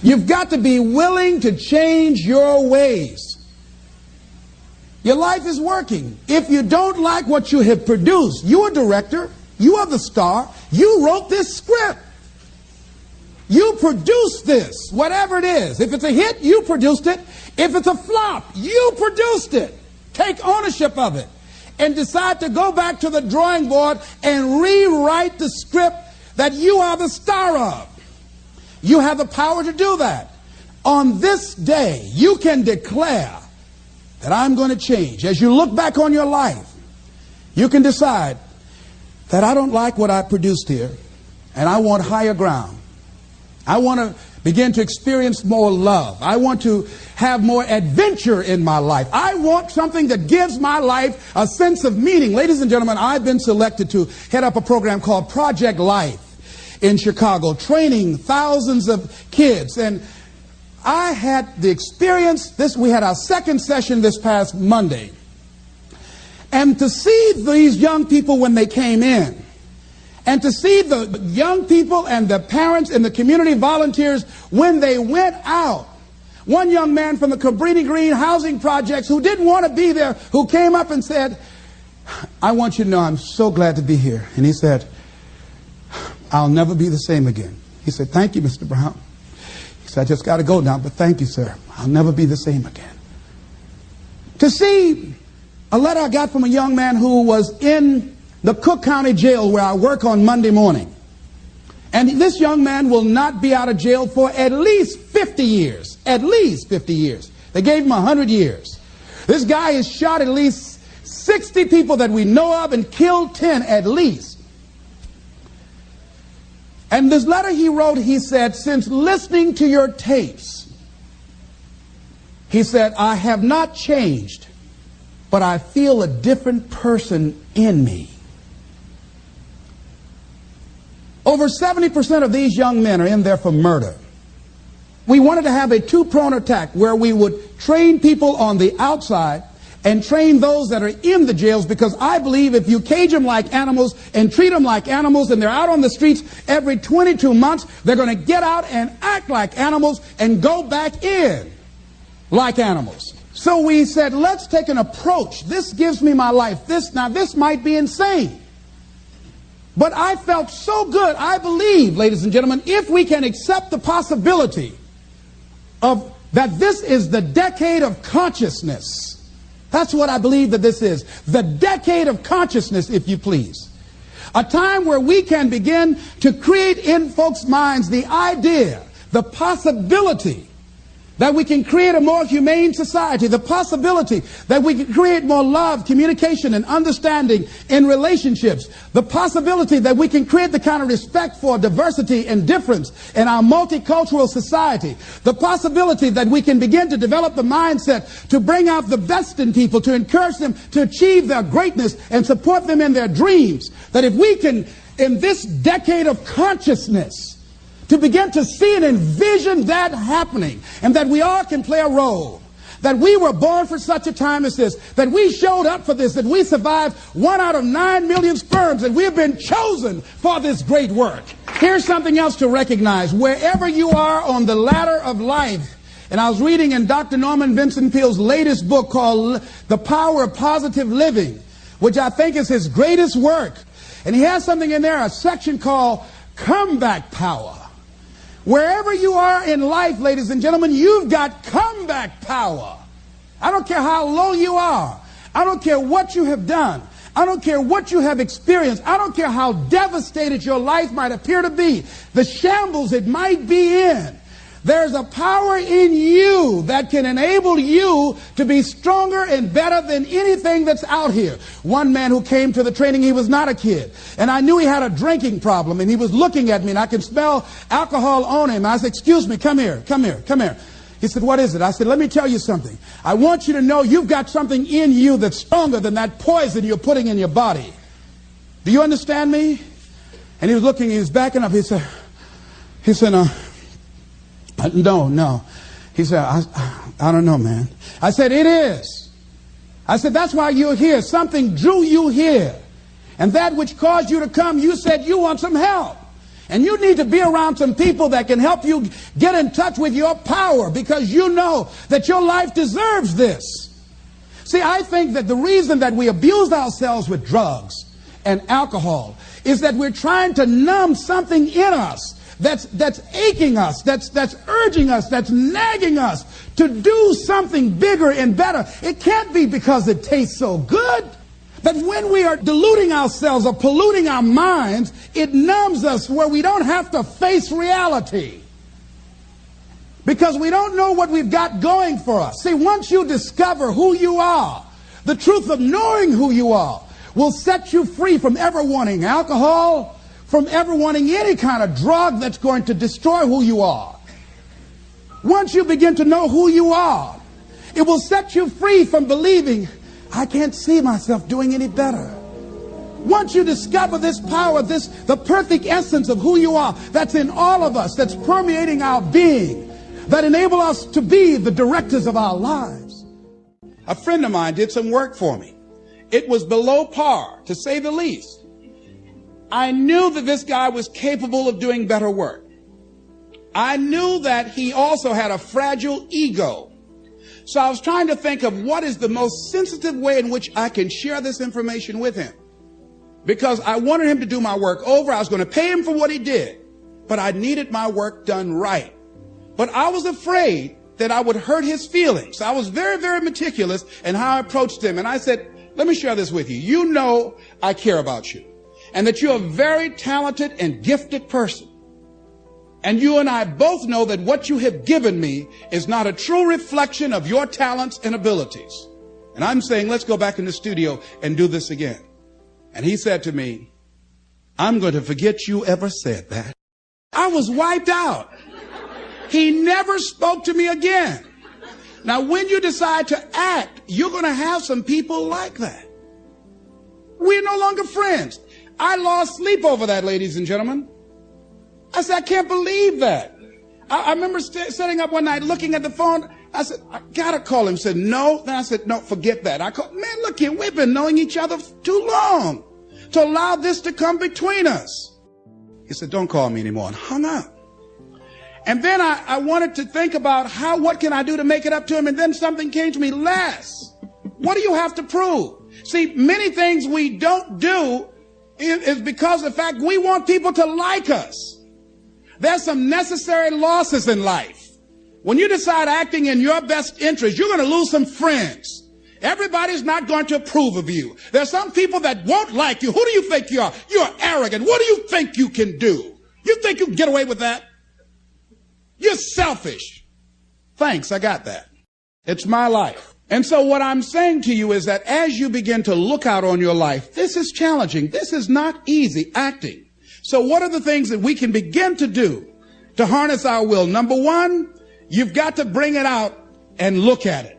You've got to be willing to change your ways. Your life is working. If you don't like what you have produced, you're a director, you are the star, you wrote this script. You produced this, whatever it is. If it's a hit, you produced it. If it's a flop, you produced it. Take ownership of it. And decide to go back to the drawing board and rewrite the script that you are the star of. You have the power to do that. On this day, you can declare that I'm going to change. As you look back on your life, you can decide that I don't like what I produced here, and I want higher ground. I want to begin to experience more love. I want to have more adventure in my life. I want something that gives my life a sense of meaning. Ladies and gentlemen, I've been selected to head up a program called Project Life in Chicago, training thousands of kids. And I had the experience, we had our second session this past Monday. And to see these young people when they came in, and to see the young people and the parents and the community volunteers when they went out. One young man from the Cabrini Green housing projects who didn't want to be there, who came up and said, I want you to know I'm so glad to be here. And he said, I'll never be the same again. He said, thank you, Mr. Brown. He said, I just got to go now, but thank you, sir. I'll never be the same again. To see a letter I got from a young man who was in the Cook County Jail where I work on Monday morning. And this young man will not be out of jail for at least 50 years. At least 50 years. They gave him 100 years. This guy has shot at least 60 people that we know of and killed 10 at least. And this letter he wrote, he said, since listening to your tapes, he said, I have not changed, but I feel a different person in me. Over 70% of these young men are in there for murder. We wanted to have a two-pronged attack where we would train people on the outside and train those that are in the jails, because I believe if you cage them like animals and treat them like animals and they're out on the streets every 22 months, they're going to get out and act like animals and go back in like animals. So we said, let's take an approach. This gives me my life. This might be insane. But I felt so good. I believe, ladies and gentlemen, if we can accept the possibility of that this is the decade of consciousness. That's what I believe that this is. The decade of consciousness, if you please. A time where we can begin to create in folks' minds the idea, the possibility that we can create a more humane society, the possibility that we can create more love, communication, and understanding in relationships, the possibility that we can create the kind of respect for diversity and difference in our multicultural society, the possibility that we can begin to develop the mindset to bring out the best in people, to encourage them to achieve their greatness and support them in their dreams, that if we can, in this decade of consciousness, to begin to see and envision that happening, and that we all can play a role, that we were born for such a time as this, that we showed up for this, that we survived 1 out of 9 million sperms, and we have been chosen for this great work. Here's something else to recognize. Wherever you are on the ladder of life, and I was reading in Dr. Norman Vincent Peale's latest book called The Power of Positive Living, which I think is his greatest work. And he has something in there, a section called Comeback Power. Wherever you are in life, ladies and gentlemen, you've got comeback power. I don't care how low you are. I don't care what you have done. I don't care what you have experienced. I don't care how devastated your life might appear to be, the shambles it might be in. There's a power in you that can enable you to be stronger and better than anything that's out here. One man who came to the training, he was not a kid. And I knew he had a drinking problem. And he was looking at me, and I could smell alcohol on him. I said, excuse me, come here. He said, what is it? I said, let me tell you something. I want you to know you've got something in you that's stronger than that poison you're putting in your body. Do you understand me? And he was looking, he was backing up. He said, no. He said, I don't know, man. I said, it is. I said, that's why you're here. Something drew you here. And that which caused you to come, you said you want some help. And you need to be around some people that can help you get in touch with your power, because you know that your life deserves this. See, I think that the reason that we abuse ourselves with drugs and alcohol is that we're trying to numb something in us that's aching us, that's urging us, that's nagging us to do something bigger and better. It can't be because it tastes so good. But when we are deluding ourselves or polluting our minds, it numbs us where we don't have to face reality, because we don't know what we've got going for us. See, once you discover who you are, the truth of knowing who you are will set you free from ever wanting alcohol, from ever wanting any kind of drug that's going to destroy who you are. Once you begin to know who you are, it will set you free from believing, I can't see myself doing any better. Once you discover this power, the perfect essence of who you are, that's in all of us, that's permeating our being, that enable us to be the directors of our lives. A friend of mine did some work for me. It was below par, to say the least. I knew that this guy was capable of doing better work. I knew that he also had a fragile ego. So I was trying to think of what is the most sensitive way in which I can share this information with him. Because I wanted him to do my work over. I was going to pay him for what he did, but I needed my work done right. But I was afraid that I would hurt his feelings. I was very, very meticulous in how I approached him. And I said, let me share this with you. You know I care about you, and that you're a very talented and gifted person. And you and I both know that what you have given me is not a true reflection of your talents and abilities. And I'm saying, let's go back in the studio and do this again. And he said to me, I'm going to forget you ever said that. I was wiped out. He never spoke to me again. Now, when you decide to act, you're going to have some people like that. We're no longer friends. I lost sleep over that, ladies and gentlemen. I said, I can't believe that. I remember sitting up one night looking at the phone. I said, I got to call him. He said, no. Then I said, no, forget that. I called, man, look here. We've been knowing each other too long to allow this to come between us. He said, don't call me anymore, and hung up. And then I wanted to think about what can I do to make it up to him? And then something came to me, Les, what do you have to prove? See, many things we don't do is because of the fact we want people to like us. There's some necessary losses in life. When you decide acting in your best interest, you're going to lose some friends. Everybody's not going to approve of you. There's some people that won't like you. Who do you think you are? You're arrogant. What do you think you can do? You think you can get away with that? You're selfish. Thanks, I got that. It's my life. And so what I'm saying to you is that as you begin to look out on your life, this is challenging. This is not easy acting. So what are the things that we can begin to do to harness our will? Number one, you've got to bring it out and look at it.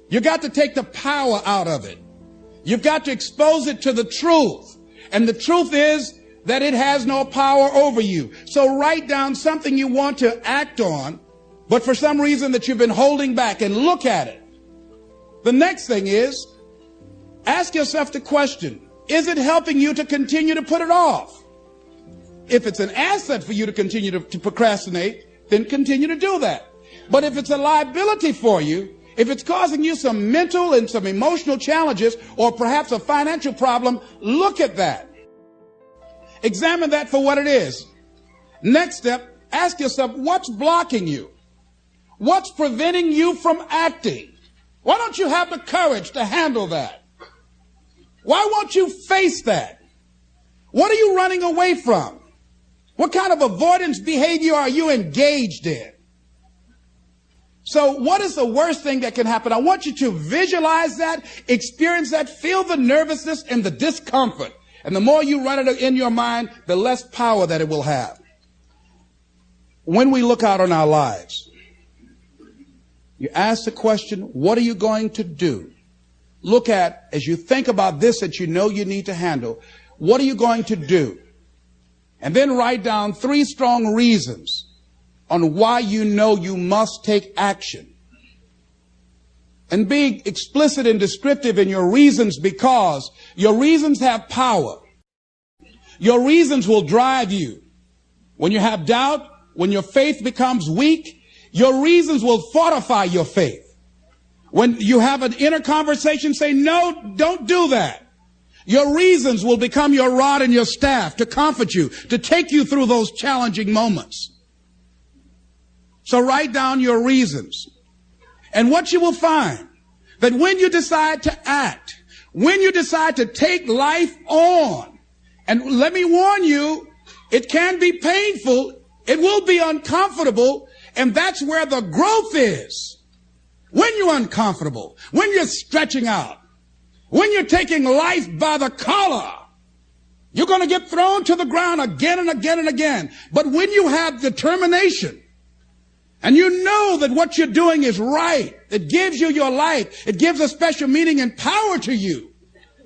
You've got to take the power out of it. You've got to expose it to the truth. And the truth is that it has no power over you. So write down something you want to act on, but for some reason that you've been holding back, and look at it. The next thing is, ask yourself the question, is it helping you to continue to put it off? If it's an asset for you to continue to procrastinate, then continue to do that. But if it's a liability for you, if it's causing you some mental and some emotional challenges, or perhaps a financial problem, look at that. Examine that for what it is. Next step, ask yourself, what's blocking you? What's preventing you from acting? Why don't you have the courage to handle that? Why won't you face that? What are you running away from? What kind of avoidance behavior are you engaged in? So what is the worst thing that can happen? I want you to visualize that, experience that, feel the nervousness and the discomfort. And the more you run it in your mind, the less power that it will have. When we look out on our lives, you ask the question, what are you going to do? Look at, as you think about this that you know you need to handle, what are you going to do? And then write down 3 strong reasons on why you know you must take action. And be explicit and descriptive in your reasons, because your reasons have power. Your reasons will drive you. When you have doubt, when your faith becomes weak, your reasons will fortify your faith. When you have an inner conversation, say, no, don't do that. Your reasons will become your rod and your staff to comfort you, to take you through those challenging moments. So write down your reasons. And what you will find, that when you decide to act, when you decide to take life on, and let me warn you, it can be painful, it will be uncomfortable, and that's where the growth is. When you're uncomfortable, when you're stretching out, when you're taking life by the collar, you're going to get thrown to the ground again and again and again. But when you have determination, and you know that what you're doing is right, it gives you your life, it gives a special meaning and power to you,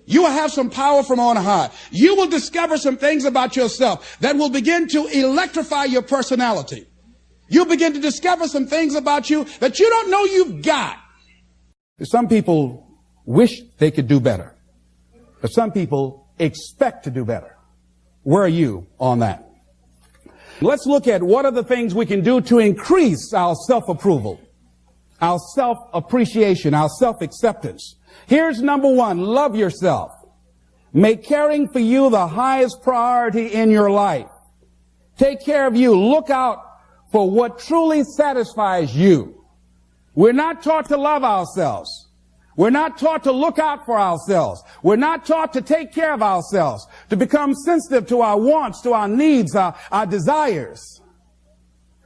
you will have some power from on high. You will discover some things about yourself that will begin to electrify your personality. You'll begin to discover some things about you that you don't know you've got. Some people wish they could do better, but some people expect to do better. Where are you on that? Let's look at what are the things we can do to increase our self-approval, our self-appreciation, our self-acceptance. Here's number 1, love yourself. Make caring for you the highest priority in your life. Take care of you. Look out for what truly satisfies you. We're not taught to love ourselves. We're not taught to look out for ourselves. We're not taught to take care of ourselves, to become sensitive to our wants, to our needs, our desires.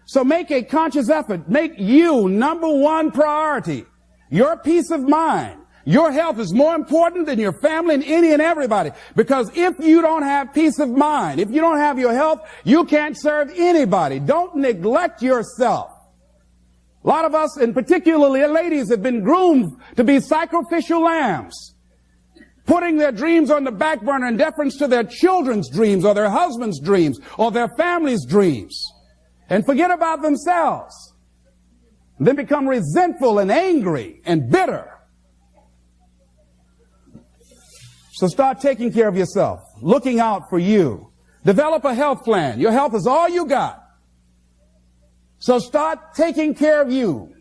So make a conscious effort. Make you number 1 priority. Your peace of mind. Your health is more important than your family and any and everybody. Because if you don't have peace of mind, if you don't have your health, you can't serve anybody. Don't neglect yourself. A lot of us, and particularly ladies, have been groomed to be sacrificial lambs, putting their dreams on the back burner in deference to their children's dreams or their husband's dreams or their family's dreams, and forget about themselves. And then become resentful and angry and bitter. So start taking care of yourself, looking out for you. Develop a health plan. Your health is all you got. So start taking care of you.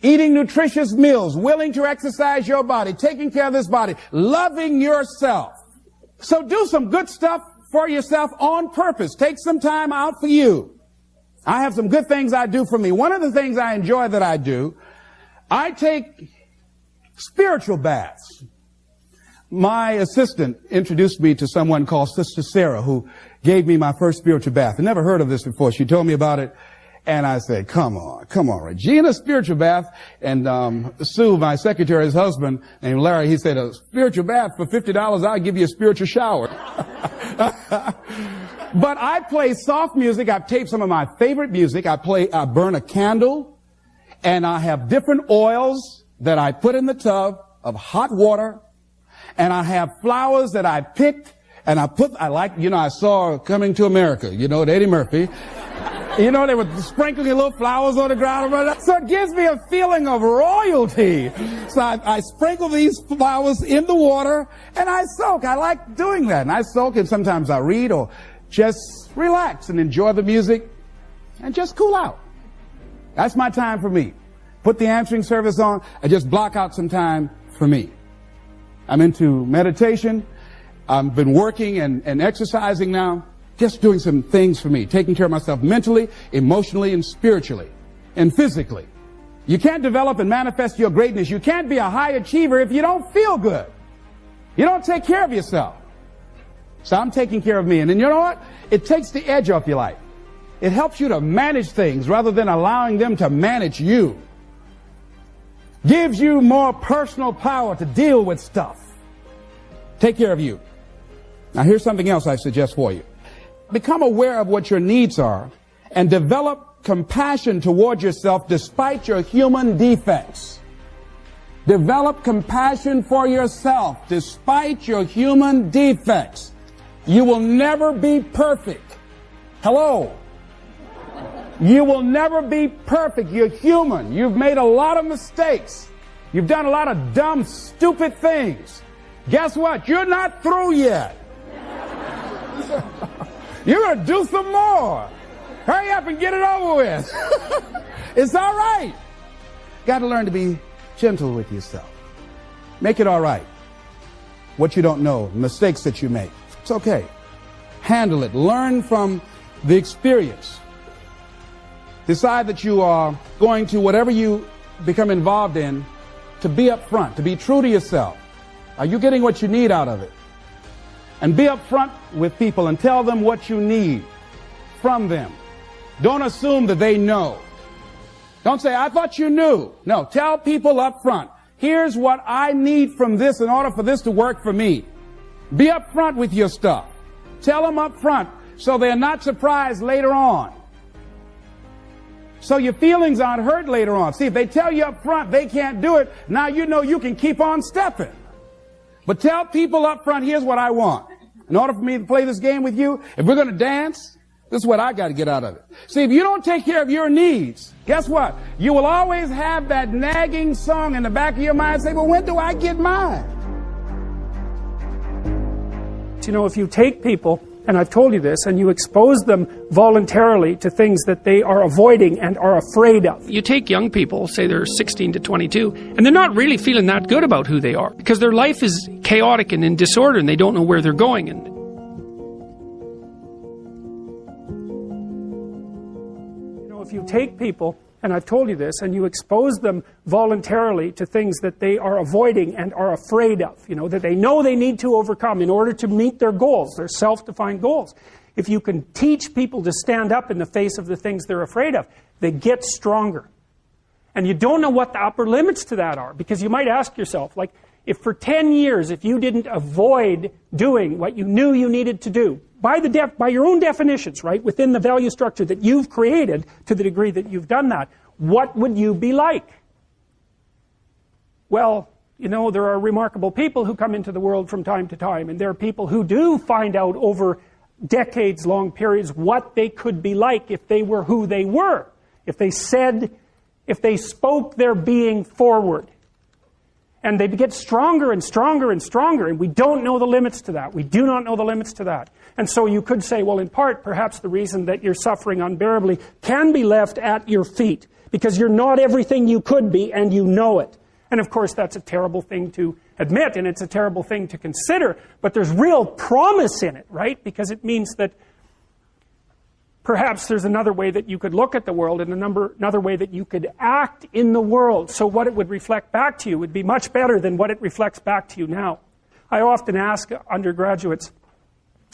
Eating nutritious meals, willing to exercise your body, taking care of this body, loving yourself. So do some good stuff for yourself on purpose. Take some time out for you. I have some good things I do for me. One of the things I enjoy that I do, I take spiritual baths. My assistant introduced me to someone called Sister Sarah, who gave me my first spiritual bath. I never heard of this before. She told me about it. And I said, come on, Regina, spiritual bath. And Sue, my secretary's husband, named Larry, he said, a spiritual bath for $50, I'll give you a spiritual shower. But I play soft music. I've taped some of my favorite music. I burn a candle, and I have different oils that I put in the tub of hot water, and I have flowers that I picked, and I saw Coming to America, with Eddie Murphy. They were sprinkling little flowers on the ground. So it gives me a feeling of royalty. So I sprinkle these flowers in the water, and I soak. I like doing that. And I soak, and sometimes I read or just relax and enjoy the music and just cool out. That's my time for me. Put the answering service on and just block out some time for me. I'm into meditation. I've been working and exercising now. Just doing some things for me, taking care of myself mentally, emotionally, and spiritually, and physically. You can't develop and manifest your greatness. You can't be a high achiever if you don't feel good. You don't take care of yourself. So I'm taking care of me. And then you know what? It takes the edge off your life. It helps you to manage things rather than allowing them to manage you. Gives you more personal power to deal with stuff. Take care of you. Now here's something else I suggest for you. Become aware of what your needs are and develop compassion toward yourself despite your human defects. Develop compassion for yourself despite your human defects. You will never be perfect. Hello. You will never be perfect. You're human. You've made a lot of mistakes. You've done a lot of dumb, stupid things. Guess what? You're not through yet. You're going to do some more. Hurry up and get it over with. It's all right. Got to learn to be gentle with yourself. Make it all right. What you don't know, mistakes that you make. It's okay. Handle it. Learn from the experience. Decide that you are going to, whatever you become involved in, to be upfront, to be true to yourself. Are you getting what you need out of it? And be upfront with people and tell them what you need from them. Don't assume that they know. Don't say, I thought you knew. No, tell people upfront. Here's what I need from this in order for this to work for me. Be upfront with your stuff. Tell them upfront so they're not surprised later on. So your feelings aren't hurt later on. See, if they tell you upfront they can't do it, now you know you can keep on stepping. But tell people upfront, here's what I want. In order for me to play this game with you, if we're going to dance, this is what I got to get out of it. See, if you don't take care of your needs, guess what? You will always have that nagging song in the back of your mind say, well, when do I get mine? If you take people, and I've told you this, and you expose them voluntarily to things that they are avoiding and are afraid of. You take young people, say they're 16 to 22, and they're not really feeling that good about who they are because their life is chaotic and in disorder and they don't know where they're going. And if you take people, and I've told you this, and you expose them voluntarily to things that they are avoiding and are afraid of, that they know they need to overcome in order to meet their goals, their self-defined goals. If you can teach people to stand up in the face of the things they're afraid of, they get stronger. And you don't know what the upper limits to that are, because you might ask yourself, like, if for 10 years, if you didn't avoid doing what you knew you needed to do, by your own definitions, right, within the value structure that you've created to the degree that you've done that, what would you be like? Well, there are remarkable people who come into the world from time to time, and there are people who do find out over decades-long periods what they could be like if they were who they were, if they spoke their being forward. And they get stronger and stronger and stronger, and we don't know the limits to that. We do not know the limits to that. And so you could say, well, in part, perhaps the reason that you're suffering unbearably can be left at your feet, because you're not everything you could be, and you know it. And of course, that's a terrible thing to admit, and it's a terrible thing to consider, but there's real promise in it, right? Because it means that perhaps there's another way that you could look at the world and another way that you could act in the world. So what it would reflect back to you would be much better than what it reflects back to you now. I often ask undergraduates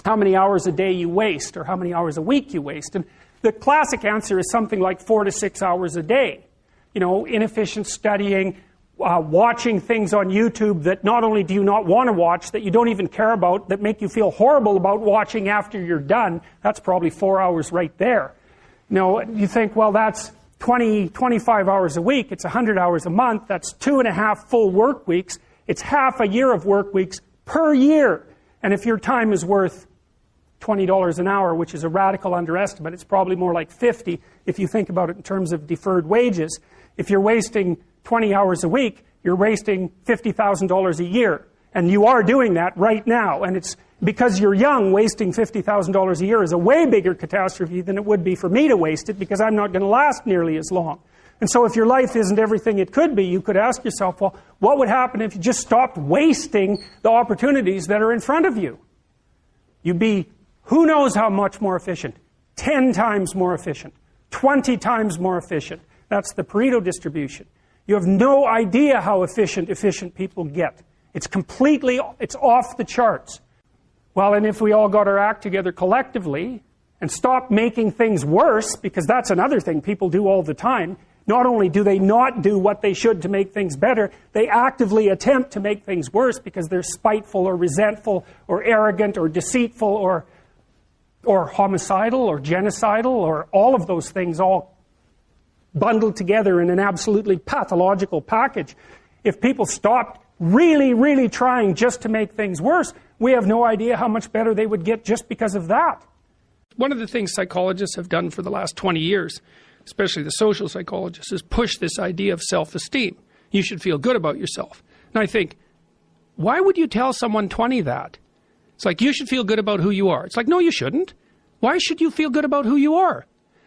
how many hours a day you waste or how many hours a week you waste. And The classic answer is something like 4 to 6 hours a day. You know, inefficient studying, watching things on YouTube that not only do you not want to watch, that you don't even care about, that make you feel horrible about watching after you're done. That's probably 4 hours right there. You know, you think, well, that's 25 hours a week. It's 100 hours a month. That's 2.5 full work weeks. It's half a year of work weeks per year. And if your time is worth $20 an hour, which is a radical underestimate, it's probably more like 50 if you think about it in terms of deferred wages. If you're wasting 20 hours a week, you're wasting $50,000 a year. And you are doing that right now. And it's because you're young, wasting $50,000 a year is a way bigger catastrophe than it would be for me to waste it, because I'm not going to last nearly as long. And so if your life isn't everything it could be, you could ask yourself, well, what would happen if you just stopped wasting the opportunities that are in front of you? You'd be who knows how much more efficient? 10 times more efficient. 20 times more efficient. That's the Pareto distribution. You have no idea how efficient people get. It's off the charts. Well, and if we all got our act together collectively and stopped making things worse, because that's another thing people do all the time, not only do they not do what they should to make things better, they actively attempt to make things worse because they're spiteful or resentful or arrogant or deceitful or homicidal or genocidal or all of those things all bundled together in an absolutely pathological package. If people stopped really, really trying just to make things worse, we have no idea how much better they would get just because of that. One of the things psychologists have done for the last 20 years, especially the social psychologists, is push this idea of self-esteem. You should feel good about yourself. And I think, why would you tell someone 20 that? It's like, you should feel good about who you are. It's like, no, you shouldn't. Why should you feel good about who you are?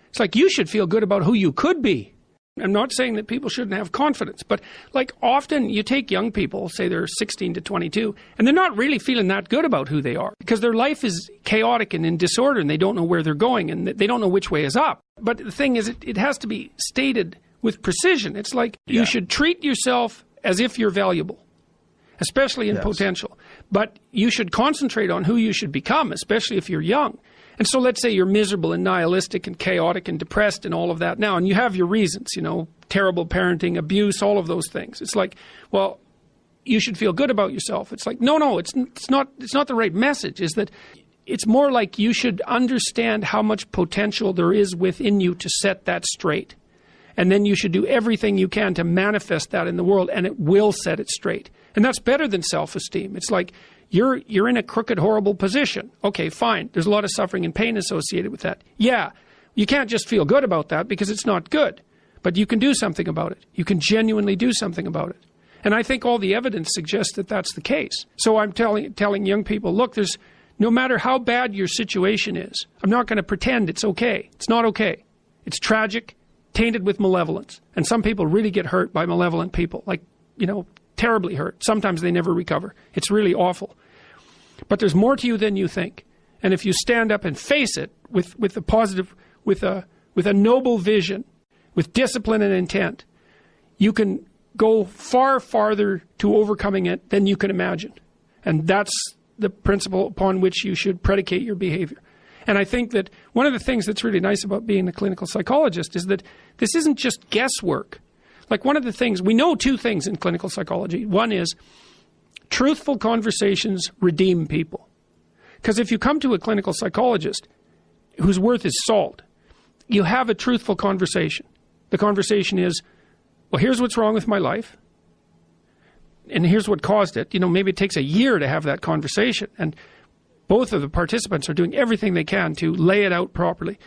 It's like, you should feel good about who you could be. I'm not saying that people shouldn't have confidence, but like often you take young people, say they're 16 to 22, and they're not really feeling that good about who they are because their life is chaotic and in disorder and they don't know where they're going and they don't know which way is up. But the thing is, it has to be stated with precision. It's like you should treat yourself as if you're valuable, especially in potential. But you should concentrate on who you should become, especially if you're young. And so let's say you're miserable and nihilistic and chaotic and depressed and all of that now, and you have your reasons, you know, terrible parenting, abuse, all of those things. It's like, well, you should feel good about yourself. It's like, no, it's not the right message. Is that it's more like you should understand how much potential there is within you to set that straight. And then you should do everything you can to manifest that in the world, and it will set it straight. And that's better than self-esteem. It's like, you're in a crooked, horrible position. Okay, fine. There's a lot of suffering and pain associated with that. Yeah, you can't just feel good about that because it's not good. But you can do something about it. You can genuinely do something about it. And I think all the evidence suggests that that's the case. So I'm telling young people, look, no matter how bad your situation is, I'm not going to pretend it's okay. It's not okay. It's tragic, tainted with malevolence. And some people really get hurt by malevolent people, like, you know, terribly hurt. Sometimes they never recover. It's really awful. But there's more to you than you think. And if you stand up and face it with a positive, with a noble vision, with discipline and intent, you can go far farther to overcoming it than you can imagine. And that's the principle upon which you should predicate your behavior. And I think that one of the things that's really nice about being a clinical psychologist is that this isn't just guesswork. Like one of the things, we know two things in clinical psychology. One is truthful conversations redeem people. Because if you come to a clinical psychologist whose worth is salt, you have a truthful conversation. The conversation is, well, here's what's wrong with my life, and here's what caused it. You know, maybe it takes a year to have that conversation, and both of the participants are doing everything they can to lay it out properly.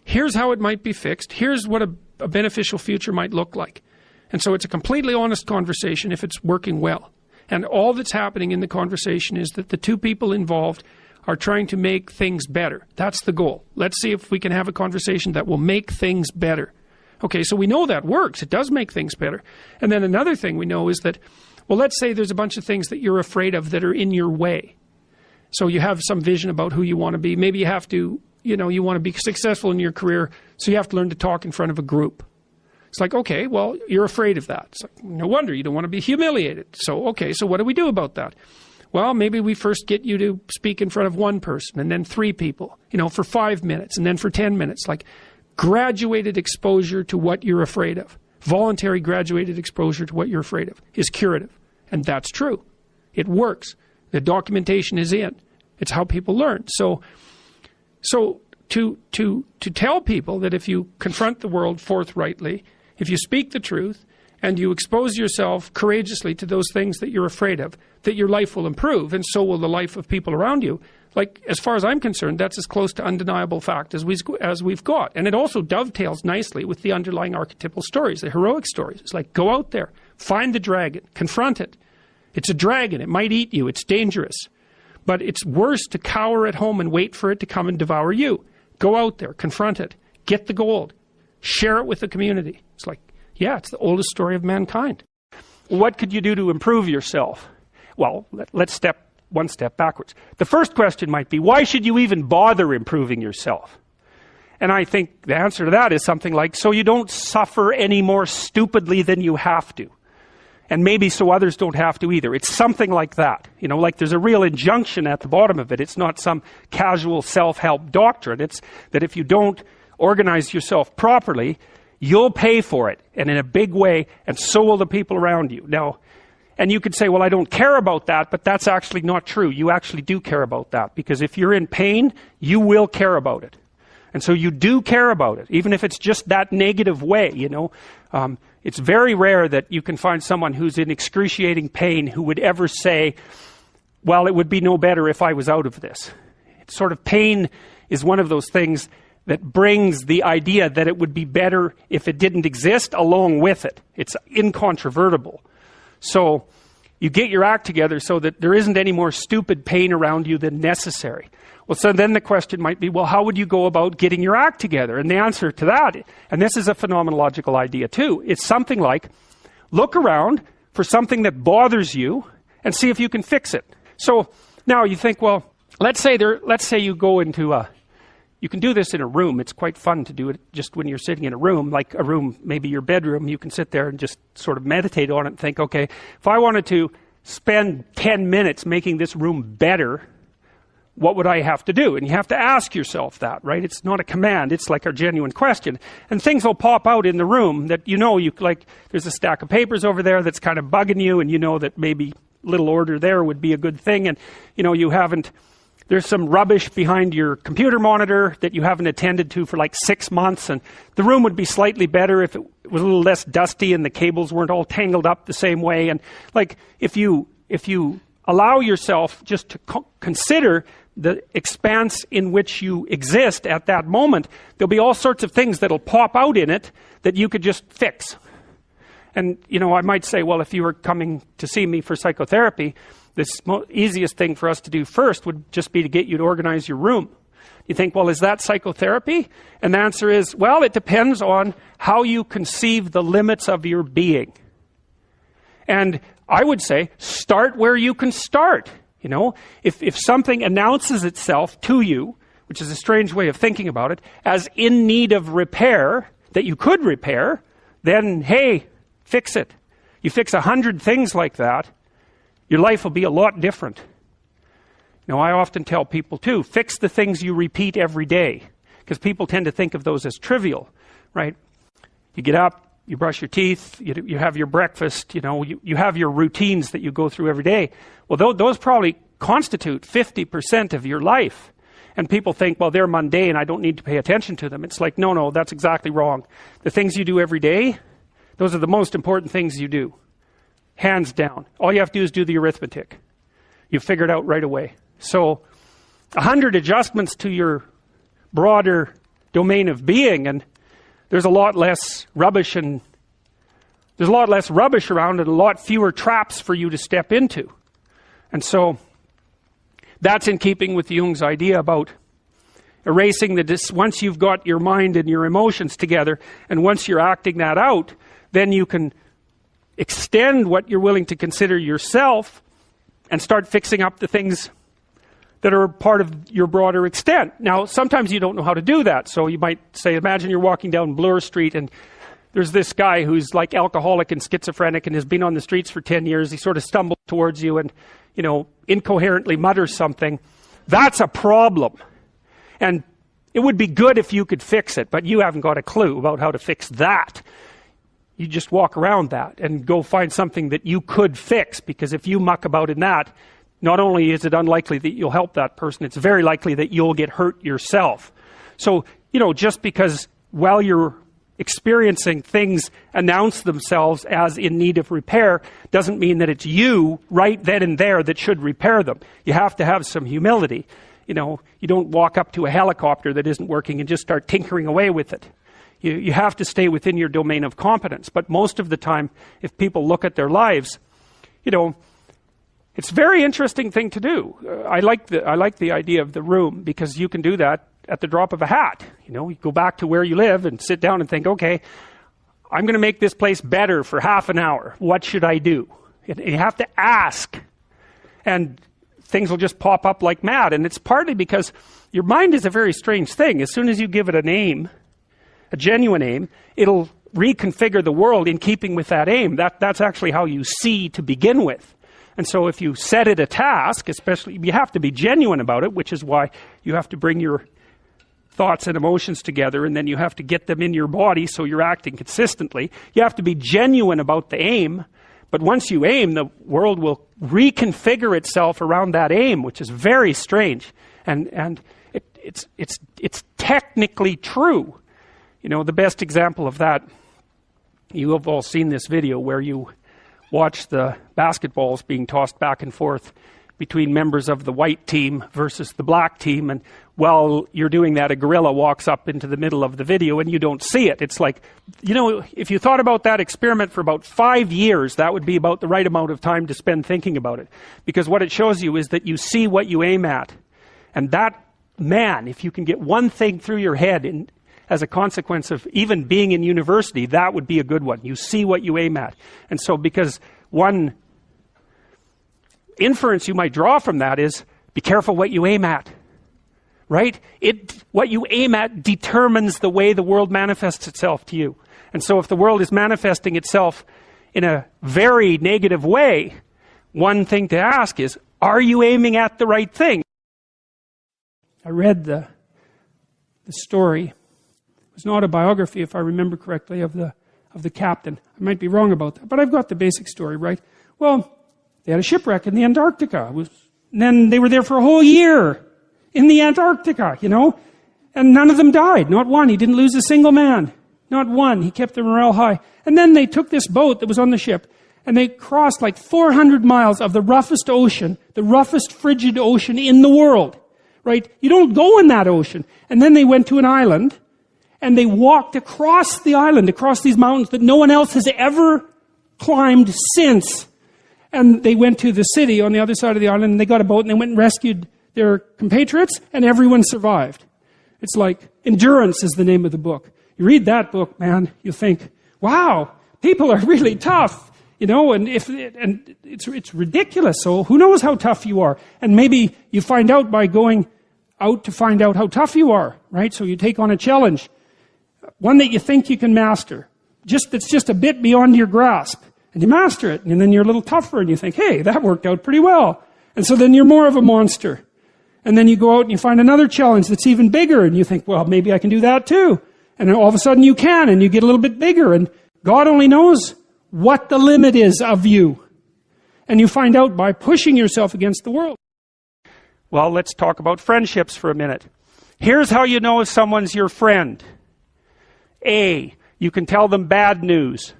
Here's how it might be fixed. Here's what a beneficial future might look like. And so it's a completely honest conversation if it's working well. And all that's happening in the conversation is that the two people involved are trying to make things better. That's the goal. Let's see if we can have a conversation that will make things better. Okay, so we know that works. It does make things better. And then another thing we know is that, well, let's say there's a bunch of things that you're afraid of that are in your way. So you have some vision about who you want to be. Maybe you have to, you know, you want to be successful in your career, so you have to learn to talk in front of a group. It's like, okay, well, you're afraid of that. It's like, no wonder you don't want to be humiliated. So, okay, so what do we do about that? Well, maybe we first get you to speak in front of one person and then 3 people, you know, for 5 minutes and then for 10 minutes. Like, graduated exposure to what you're afraid of, voluntary graduated exposure to what you're afraid of, is curative. And that's true. It works. The documentation is in. It's how people learn. So to tell people that if you confront the world forthrightly, if you speak the truth, and you expose yourself courageously to those things that you're afraid of, that your life will improve, and so will the life of people around you. Like, as far as I'm concerned, that's as close to undeniable fact as we've got. And it also dovetails nicely with the underlying archetypal stories, the heroic stories. It's like, go out there, find the dragon, confront it. It's a dragon. It might eat you. It's dangerous. But it's worse to cower at home and wait for it to come and devour you. Go out there, confront it, get the gold, share it with the community. It's like, yeah, it's the oldest story of mankind. What could you do to improve yourself? Well, let's step one step backwards. The first question might be, why should you even bother improving yourself? And I think the answer to that is something like, so you don't suffer any more stupidly than you have to. And maybe so others don't have to either. It's something like that. You know, like there's a real injunction at the bottom of it. It's not some casual self-help doctrine. It's that if you don't organize yourself properly, you'll pay for it, and in a big way, and so will the people around you. Now, and you could say, well, I don't care about that, but that's actually not true. You actually do care about that, because if you're in pain, you will care about it. And so you do care about it, even if it's just that negative way, you know. It's very rare that you can find someone who's in excruciating pain who would ever say, well, it would be no better if I was out of this. It's sort of, pain is one of those things that brings the idea that it would be better if it didn't exist along with it. It's incontrovertible. So you get your act together so that there isn't any more stupid pain around you than necessary. Well, so then the question might be, well, how would you go about getting your act together? And the answer to that, and this is a phenomenological idea too, it's something like, look around for something that bothers you and see if you can fix it. So now you think, well, let's say you go into you can do this in a room. It's quite fun to do it just when you're sitting in a room, like a room, maybe your bedroom. You can sit there and just sort of meditate on it and think, okay, if I wanted to spend 10 minutes making this room better, what would I have to do? And you have to ask yourself that, right? It's not a command. It's like a genuine question. And things will pop out in the room that you know, like there's a stack of papers over there that's kind of bugging you, and you know that maybe little order there would be a good thing. And, you know, there's some rubbish behind your computer monitor that you haven't attended to for like 6 months, and the room would be slightly better if it was a little less dusty and the cables weren't all tangled up the same way. And like, if you allow yourself just to consider the expanse in which you exist at that moment, there'll be all sorts of things that'll pop out in it that you could just fix. And, you know, I might say, well, if you were coming to see me for psychotherapy, the easiest thing for us to do first would just be to get you to organize your room. You think, well, is that psychotherapy? And the answer is, well, it depends on how you conceive the limits of your being. And I would say, start where you can start. You know, if something announces itself to you, which is a strange way of thinking about it, as in need of repair, that you could repair, then, hey, fix it. You fix 100 things like that, your life will be a lot different. Now, I often tell people too, fix the things you repeat every day, because people tend to think of those as trivial, right? You get up, you brush your teeth, you have your breakfast, you know, you have your routines that you go through every day. Well, those probably constitute 50% of your life. And people think, well, they're mundane, I don't need to pay attention to them. It's like, no, that's exactly wrong. The things you do every day, those are the most important things you do. Hands down. All you have to do is do the arithmetic. You figure it out right away. So 100 adjustments to your broader domain of being, and there's a lot less rubbish around and a lot fewer traps for you to step into. And so that's in keeping with Jung's idea about erasing once you've got your mind and your emotions together, and once you're acting that out, then you can extend what you're willing to consider yourself and start fixing up the things that are part of your broader extent. Now, sometimes you don't know how to do that. So you might say, imagine you're walking down Bloor Street and there's this guy who's like alcoholic and schizophrenic and has been on the streets for 10 years. He sort of stumbles towards you and, you know, incoherently mutters something. That's a problem. And It would be good if you could fix it, but you haven't got a clue about how to fix that. You just walk around that and go find something that you could fix, because if you muck about in that, not only is it unlikely that you'll help that person, it's very likely that you'll get hurt yourself. So, just because while you're experiencing things announce themselves as in need of repair doesn't mean that it's you right then and there that should repair them. You have to have some humility. You don't walk up to a helicopter that isn't working and just start tinkering away with it. You have to stay within your domain of competence. But most of the time, if people look at their lives, it's a very interesting thing to do. I like the idea of the room, because you can do that at the drop of a hat. You go back to where you live and sit down and think, okay, I'm going to make this place better for half an hour. What should I do? You have to ask. And things will just pop up like mad. And it's partly because your mind is a very strange thing. As soon as you give it an aim, a genuine aim, it'll reconfigure the world in keeping with that aim. That's actually how you see to begin with. And so if you set it a task, especially, you have to be genuine about it, which is why you have to bring your thoughts and emotions together, and then you have to get them in your body so you're acting consistently. You have to be genuine about the aim, but once you aim, the world will reconfigure itself around that aim, which is very strange. And it's technically true. The best example of that, you have all seen this video where you watch the basketballs being tossed back and forth between members of the white team versus the black team, and while you're doing that, a gorilla walks up into the middle of the video and you don't see it. It's like, if you thought about that experiment for about 5 years, that would be about the right amount of time to spend thinking about it. Because what it shows you is that you see what you aim at. And that, man, if you can get one thing through your head as a consequence of even being in university, that would be a good one. You see what you aim at. And so because one inference you might draw from that is, be careful what you aim at. Right? What you aim at determines the way the world manifests itself to you. And so if the world is manifesting itself in a very negative way, one thing to ask is, are you aiming at the right thing? I read the story. It was an autobiography, if I remember correctly, of the captain. I might be wrong about that, but I've got the basic story right. Well, they had a shipwreck in the Antarctica. And then they were there for a whole year in the Antarctica, and none of them died. Not one. He didn't lose a single man. Not one. He kept their morale high. And then they took this boat that was on the ship, and they crossed like 400 miles of the roughest ocean, the roughest frigid ocean in the world, right? You don't go in that ocean. And then they went to an island, and they walked across the island, across these mountains that no one else has ever climbed since. And they went to the city on the other side of the island, and they got a boat, and they went and rescued their compatriots, and everyone survived. It's like Endurance is the name of the book. You read that book, man, you think, wow, people are really tough, and it's ridiculous. So who knows how tough you are? And maybe you find out by going out to find out how tough you are, right? So you take on a challenge, one that you think you can master, that's just a bit beyond your grasp, and you master it, and then you're a little tougher, and you think, hey, that worked out pretty well. And so then you're more of a monster. And then you go out and you find another challenge that's even bigger, and you think, well, maybe I can do that too. And then all of a sudden you can, and you get a little bit bigger, and God only knows what the limit is of you. And you find out by pushing yourself against the world. Well, let's talk about friendships for a minute. Here's how you know if someone's your friend. A, you can tell them bad news,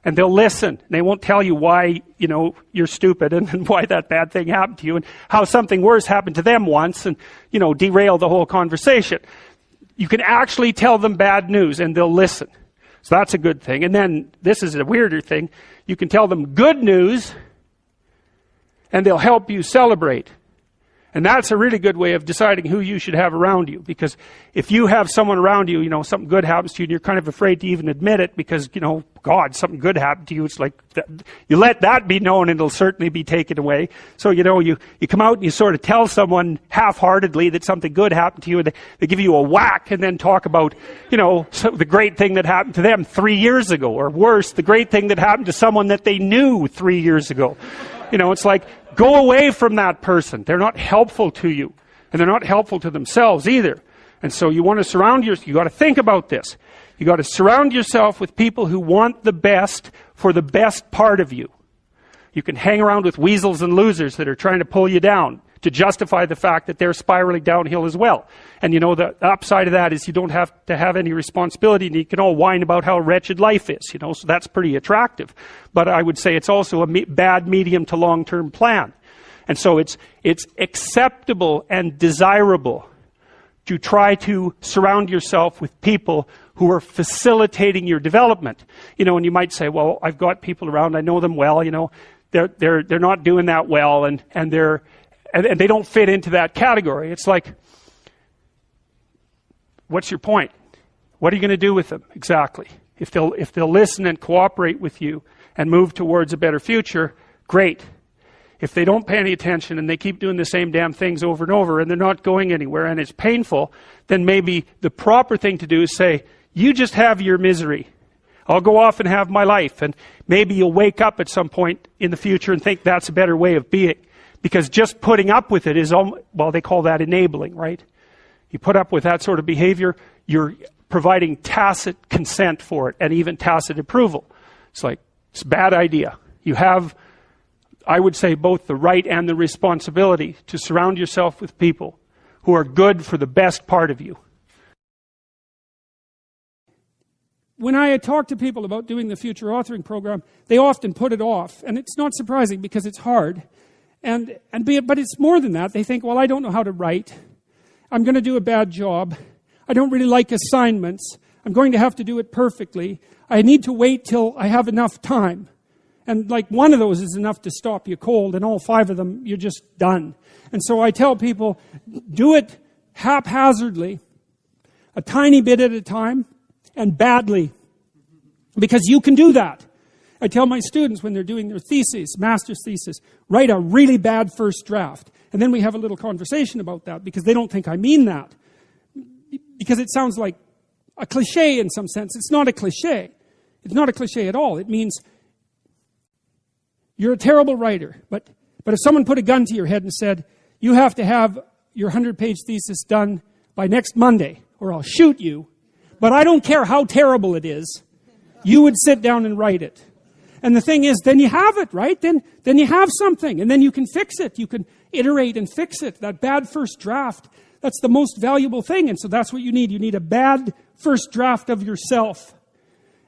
and they'll listen. They won't tell you why, you're stupid and why that bad thing happened to you and how something worse happened to them once and, derail the whole conversation. You can actually tell them bad news and they'll listen. So that's a good thing. And then this is a weirder thing. You can tell them good news and they'll help you celebrate. And that's a really good way of deciding who you should have around you. Because if you have someone around you, something good happens to you and you're kind of afraid to even admit it because, God, something good happened to you. It's like, you let that be known and it'll certainly be taken away. So, you come out and you sort of tell someone half-heartedly that something good happened to you and they give you a whack and then talk about, the great thing that happened to them 3 years ago. Or worse, the great thing that happened to someone that they knew 3 years ago. It's like, go away from that person. They're not helpful to you. And they're not helpful to themselves either. And so you want to surround yourself, you got to think about this. You got to surround yourself with people who want the best for the best part of you. You can hang around with weasels and losers that are trying to pull you down to justify the fact that they're spiraling downhill as well. And you know, the upside of that is you don't have to have any responsibility, and you can all whine about how wretched life is, you know, so that's pretty attractive. But I would say it's also a bad medium to long-term plan. And so it's acceptable and desirable to try to surround yourself with people who are facilitating your development. You know, and you might say, well, I've got people around, I know them well, you know, they're not doing that well, and they don't fit into that category. It's like, what's your point? What are you going to do with them exactly? If they'll listen and cooperate with you and move towards a better future, great. If they don't pay any attention and they keep doing the same damn things over and over and they're not going anywhere and it's painful, then maybe the proper thing to do is say, you just have your misery. I'll go off and have my life. And maybe you'll wake up at some point in the future and think that's a better way of being. Because just putting up with it is, well, they call that enabling, right? You put up with that sort of behavior, you're providing tacit consent for it and even tacit approval. It's like, it's a bad idea. You have, I would say, both the right and the responsibility to surround yourself with people who are good for the best part of you. When I talk to people about doing the future authoring program, they often put it off. And it's not surprising because it's hard. But it's more than that. They think, well, I don't know how to write. I'm going to do a bad job. I don't really like assignments. I'm going to have to do it perfectly. I need to wait till I have enough time. And like one of those is enough to stop you cold, and all 5 of them, you're just done. And so I tell people, do it haphazardly, a tiny bit at a time, and badly. Because you can do that. I tell my students when they're doing their theses, master's thesis, write a really bad first draft. And then we have a little conversation about that because they don't think I mean that. Because it sounds like a cliche in some sense. It's not a cliche. It's not a cliche at all. It means you're a terrible writer. But if someone put a gun to your head and said, you have to have your 100-page thesis done by next Monday or I'll shoot you, but I don't care how terrible it is, you would sit down and write it. And the thing is, then you have it, right? Then you have something, and then you can fix it. You can iterate and fix it. That bad first draft, that's the most valuable thing. And so that's what you need. You need a bad first draft of yourself.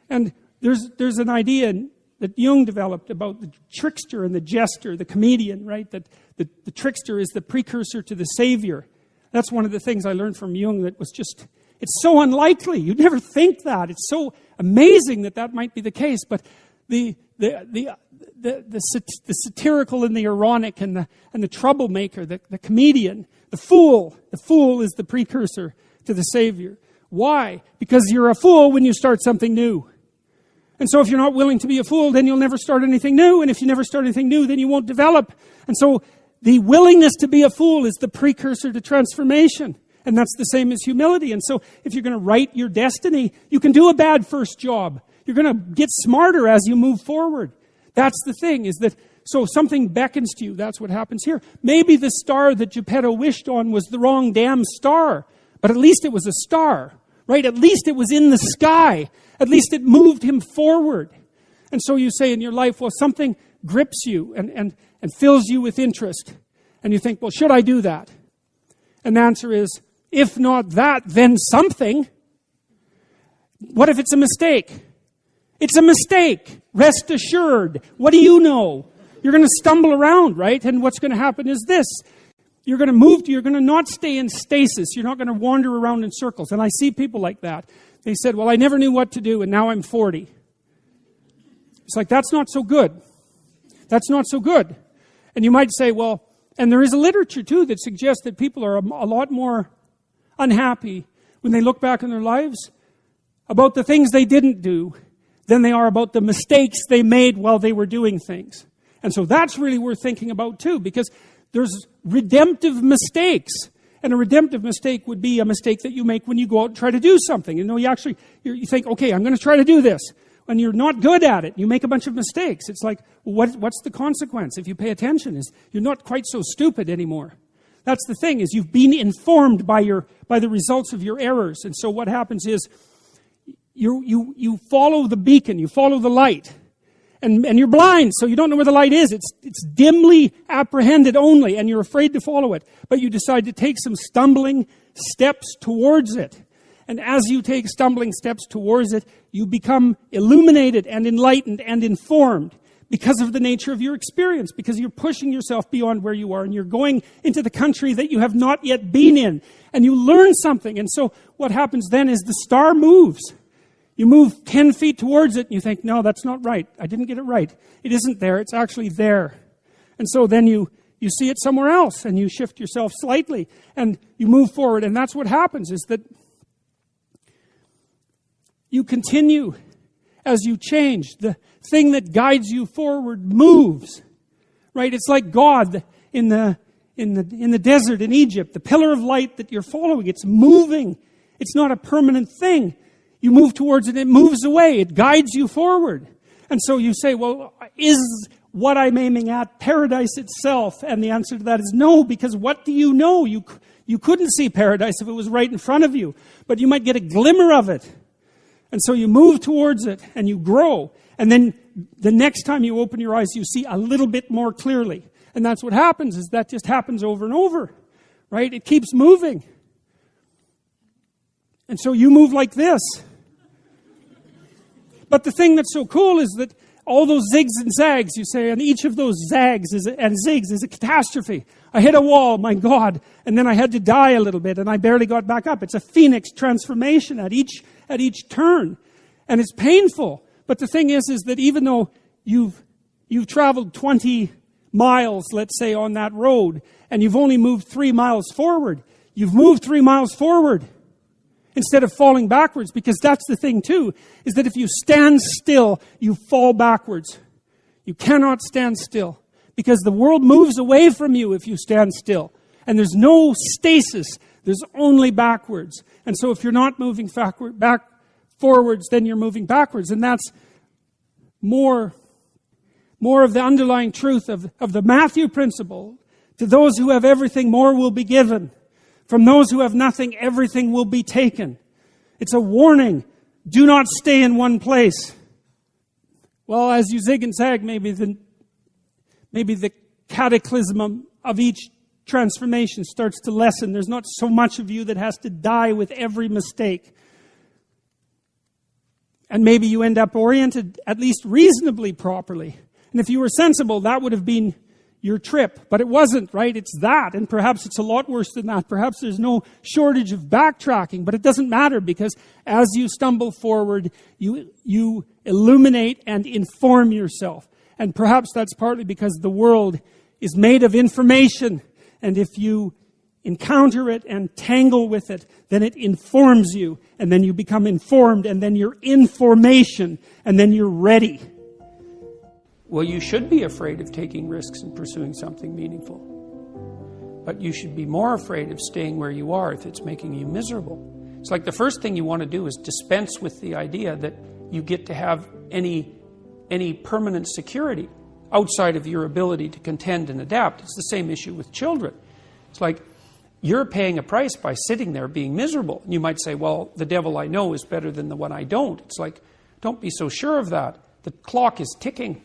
And there's an idea that Jung developed about the trickster and the jester, the comedian, right? That the trickster is the precursor to the savior. That's one of the things I learned from Jung that was just, it's so unlikely. You'd never think that. It's so amazing that might be the case. But the satirical and the ironic and the troublemaker, the comedian, the fool is the precursor to the savior. Why? Because you're a fool when you start something new. And so if you're not willing to be a fool, then you'll never start anything new. And if you never start anything new, then you won't develop. And so the willingness to be a fool is the precursor to transformation. And that's the same as humility. And so if you're going to write your destiny, you can do a bad first job. You're going to get smarter as you move forward. That's the thing, is that, so something beckons to you. That's what happens here. Maybe the star that Geppetto wished on was the wrong damn star. But at least it was a star, right? At least it was in the sky. At least it moved him forward. And so you say in your life, well, something grips you and fills you with interest. And you think, well, should I do that? And the answer is, if not that, then something. What if it's a mistake? It's a mistake. Rest assured. What do you know? You're going to stumble around, right? And what's going to happen is this. You're going to not stay in stasis. You're not going to wander around in circles. And I see people like that. They said, well, I never knew what to do, and now I'm 40. It's like, that's not so good. That's not so good. And you might say, well, and there is a literature, too, that suggests that people are a lot more unhappy when they look back on their lives about the things they didn't do than they are about the mistakes they made while they were doing things. And so that's really worth thinking about, too, because there's redemptive mistakes. And a redemptive mistake would be a mistake that you make when you go out and try to do something. You know, you think, okay, I'm going to try to do this. When you're not good at it, you make a bunch of mistakes. It's like, what's the consequence if you pay attention? Is you're not quite so stupid anymore. That's the thing, is you've been informed by the results of your errors. And so what happens is you follow the beacon, you follow the light. And you're blind, so you don't know where the light is. It's dimly apprehended only, and you're afraid to follow it. But you decide to take some stumbling steps towards it. And as you take stumbling steps towards it, you become illuminated and enlightened and informed because of the nature of your experience, because you're pushing yourself beyond where you are, and you're going into the country that you have not yet been in, and you learn something. And so what happens then is the star moves. You move 10 feet towards it, and you think, no, that's not right. I didn't get it right. It isn't there. It's actually there. And so then you see it somewhere else, and you shift yourself slightly, and you move forward. And that's what happens, is that you continue as you change. The thing that guides you forward moves, right? It's like God in the desert in Egypt, the pillar of light that you're following. It's moving. It's not a permanent thing. You move towards it, it moves away. It guides you forward. And so you say, well, is what I'm aiming at paradise itself? And the answer to that is no, because what do you know? You couldn't see paradise if it was right in front of you, but you might get a glimmer of it. And so you move towards it, and you grow. And then the next time you open your eyes, you see a little bit more clearly. And that's what happens, is that just happens over and over, right? It keeps moving. And so you move like this. But the thing that's so cool is that all those zigs and zags, you say, and each of those zags and zigs is a catastrophe. I hit a wall, my God, and then I had to die a little bit, and I barely got back up. It's a phoenix transformation at each turn, and it's painful. But the thing is that even though you've traveled 20 miles, let's say, on that road, and you've only moved 3 miles forward, you've moved 3 miles forward instead of falling backwards, because that's the thing too, is that if you stand still, you fall backwards. You cannot stand still, because the world moves away from you if you stand still. And there's no stasis, there's only backwards. And so if you're not moving forwards, then you're moving backwards. And that's more of the underlying truth of the Matthew principle. To those who have everything, more will be given. From those who have nothing, everything will be taken. It's a warning. Do not stay in one place. Well, as you zig and zag, maybe the cataclysm of each transformation starts to lessen. There's not so much of you that has to die with every mistake. And maybe you end up oriented at least reasonably properly. And if you were sensible, that would have been your trip. But it wasn't, right? It's that. And perhaps it's a lot worse than that. Perhaps there's no shortage of backtracking. But it doesn't matter, because as you stumble forward, you illuminate and inform yourself. And perhaps that's partly because the world is made of information. And if you encounter it and tangle with it, then it informs you. And then you become informed. And then you're information. And then you're ready. Well, you should be afraid of taking risks and pursuing something meaningful. But you should be more afraid of staying where you are if it's making you miserable. It's like the first thing you want to do is dispense with the idea that you get to have any permanent security outside of your ability to contend and adapt. It's the same issue with children. It's like you're paying a price by sitting there being miserable. And you might say, well, the devil I know is better than the one I don't. It's like, don't be so sure of that. The clock is ticking.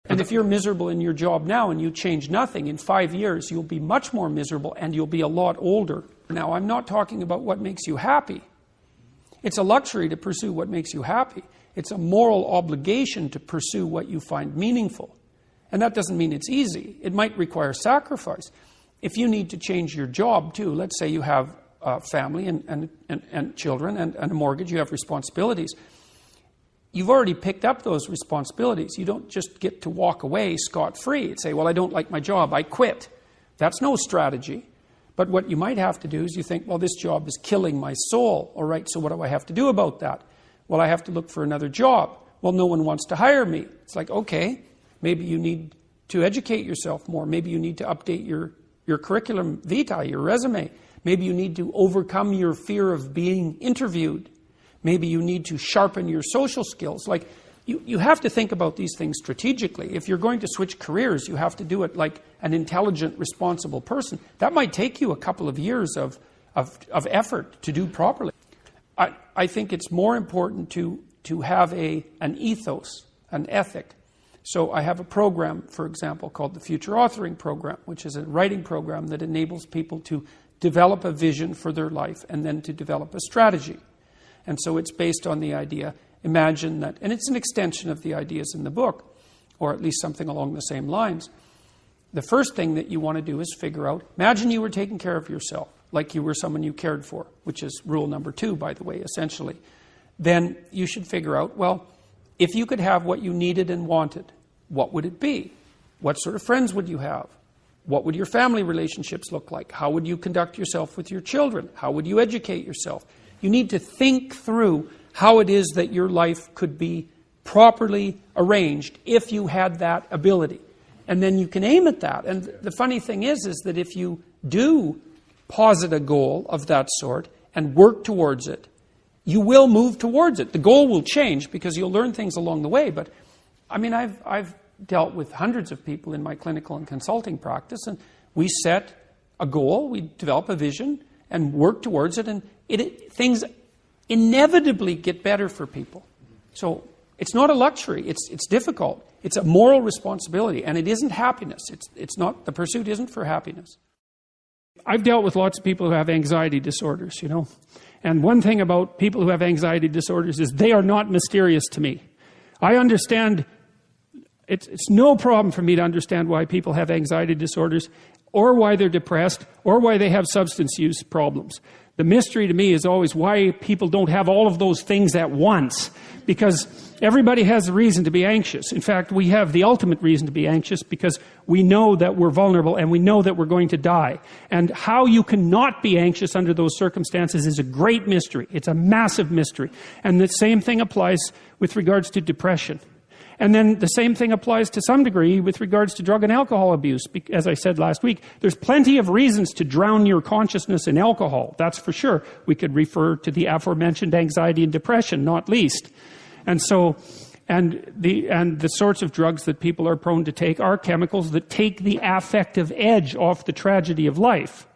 And if you're miserable in your job now and you change nothing, in 5 years you'll be much more miserable and you'll be a lot older. Now, I'm not talking about what makes you happy. It's a luxury to pursue what makes you happy. It's a moral obligation to pursue what you find meaningful. And that doesn't mean it's easy. It might require sacrifice. If you need to change your job too, let's say you have a family and children and a mortgage, you have responsibilities. You've already picked up those responsibilities. You don't just get to walk away scot-free and say, well, I don't like my job, I quit. That's no strategy. But what you might have to do is you think, well, this job is killing my soul. All right, so what do I have to do about that? Well, I have to look for another job. Well, no one wants to hire me. It's like, okay, maybe you need to educate yourself more. Maybe you need to update your curriculum vitae, your resume. Maybe you need to overcome your fear of being interviewed. Maybe you need to sharpen your social skills. Like, You have to think about these things strategically. If you're going to switch careers, you have to do it like an intelligent, responsible person. That might take you a couple of years of effort to do properly. I think it's more important to have an ethos, an ethic. So I have a program, for example, called the Future Authoring Program, which is a writing program that enables people to develop a vision for their life and then to develop a strategy. And so it's based on the idea, imagine that, and it's an extension of the ideas in the book, or at least something along the same lines. The first thing that you want to do is figure out, imagine you were taking care of yourself, like you were someone you cared for, which is rule number 2, by the way, essentially. Then you should figure out, well, if you could have what you needed and wanted, what would it be? What sort of friends would you have? What would your family relationships look like? How would you conduct yourself with your children? How would you educate yourself? You need to think through how it is that your life could be properly arranged if you had that ability. And then you can aim at that. And the funny thing is that if you do posit a goal of that sort and work towards it, you will move towards it. The goal will change because you'll learn things along the way. But I mean, I've dealt with hundreds of people in my clinical and consulting practice, and we set a goal, we develop a vision, and work towards it, and things inevitably get better for people. So it's not a luxury. It's difficult. It's a moral responsibility, and it isn't happiness. It's not, the pursuit isn't for happiness. I've dealt with lots of people who have anxiety disorders, And one thing about people who have anxiety disorders is they are not mysterious to me. I understand, it's no problem for me to understand why people have anxiety disorders, or why they're depressed, or why they have substance use problems. The mystery to me is always why people don't have all of those things at once. Because everybody has a reason to be anxious. In fact, we have the ultimate reason to be anxious because we know that we're vulnerable and we know that we're going to die. And how you cannot be anxious under those circumstances is a great mystery. It's a massive mystery. And the same thing applies with regards to depression. And then the same thing applies to some degree with regards to drug and alcohol abuse. As I said last week, there's plenty of reasons to drown your consciousness in alcohol. That's for sure. We could refer to the aforementioned anxiety and depression, not least. And so, and the sorts of drugs that people are prone to take are chemicals that take the affective edge off the tragedy of life.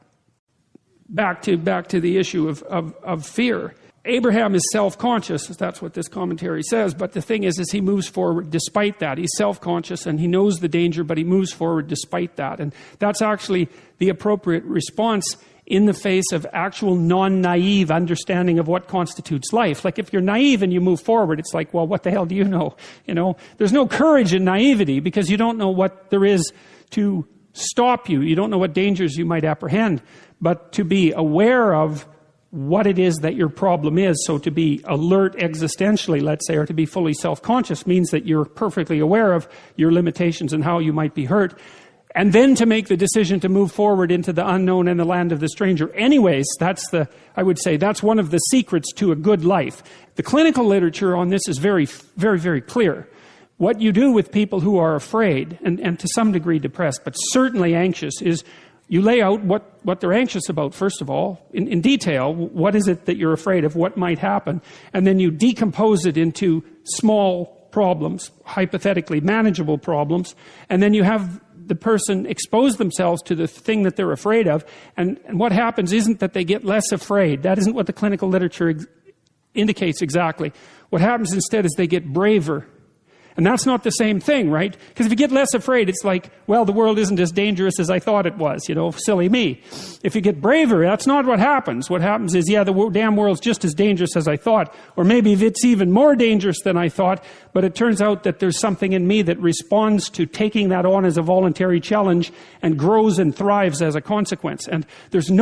Back to the issue of fear. Abraham is self-conscious, that's what this commentary says, but the thing is he moves forward despite that. He's self-conscious and he knows the danger, but he moves forward despite that. And that's actually the appropriate response in the face of actual non-naive understanding of what constitutes life. Like if you're naive and you move forward, it's like, well, what the hell do you know? There's no courage in naivety because you don't know what there is to stop you. You don't know what dangers you might apprehend. But to be aware of what it is that your problem is, so to be alert existentially, let's say, or to be fully self-conscious means that you're perfectly aware of your limitations and how you might be hurt. And then to make the decision to move forward into the unknown and the land of the stranger. Anyways, I would say that's one of the secrets to a good life. The clinical literature on this is very, very, very clear. What you do with people who are afraid, and to some degree depressed, but certainly anxious, is you lay out what they're anxious about, first of all, in detail. What is it that you're afraid of? What might happen? And then you decompose it into small problems, hypothetically manageable problems, and then you have the person expose themselves to the thing that they're afraid of, and what happens isn't that they get less afraid. That isn't what the clinical literature indicates exactly. What happens instead is they get braver. And that's not the same thing, right? Because if you get less afraid, it's like, well, the world isn't as dangerous as I thought it was, silly me. If you get braver, that's not what happens. What happens is, yeah, the damn world's just as dangerous as I thought. Or maybe it's even more dangerous than I thought, but it turns out that there's something in me that responds to taking that on as a voluntary challenge and grows and thrives as a consequence. And there's no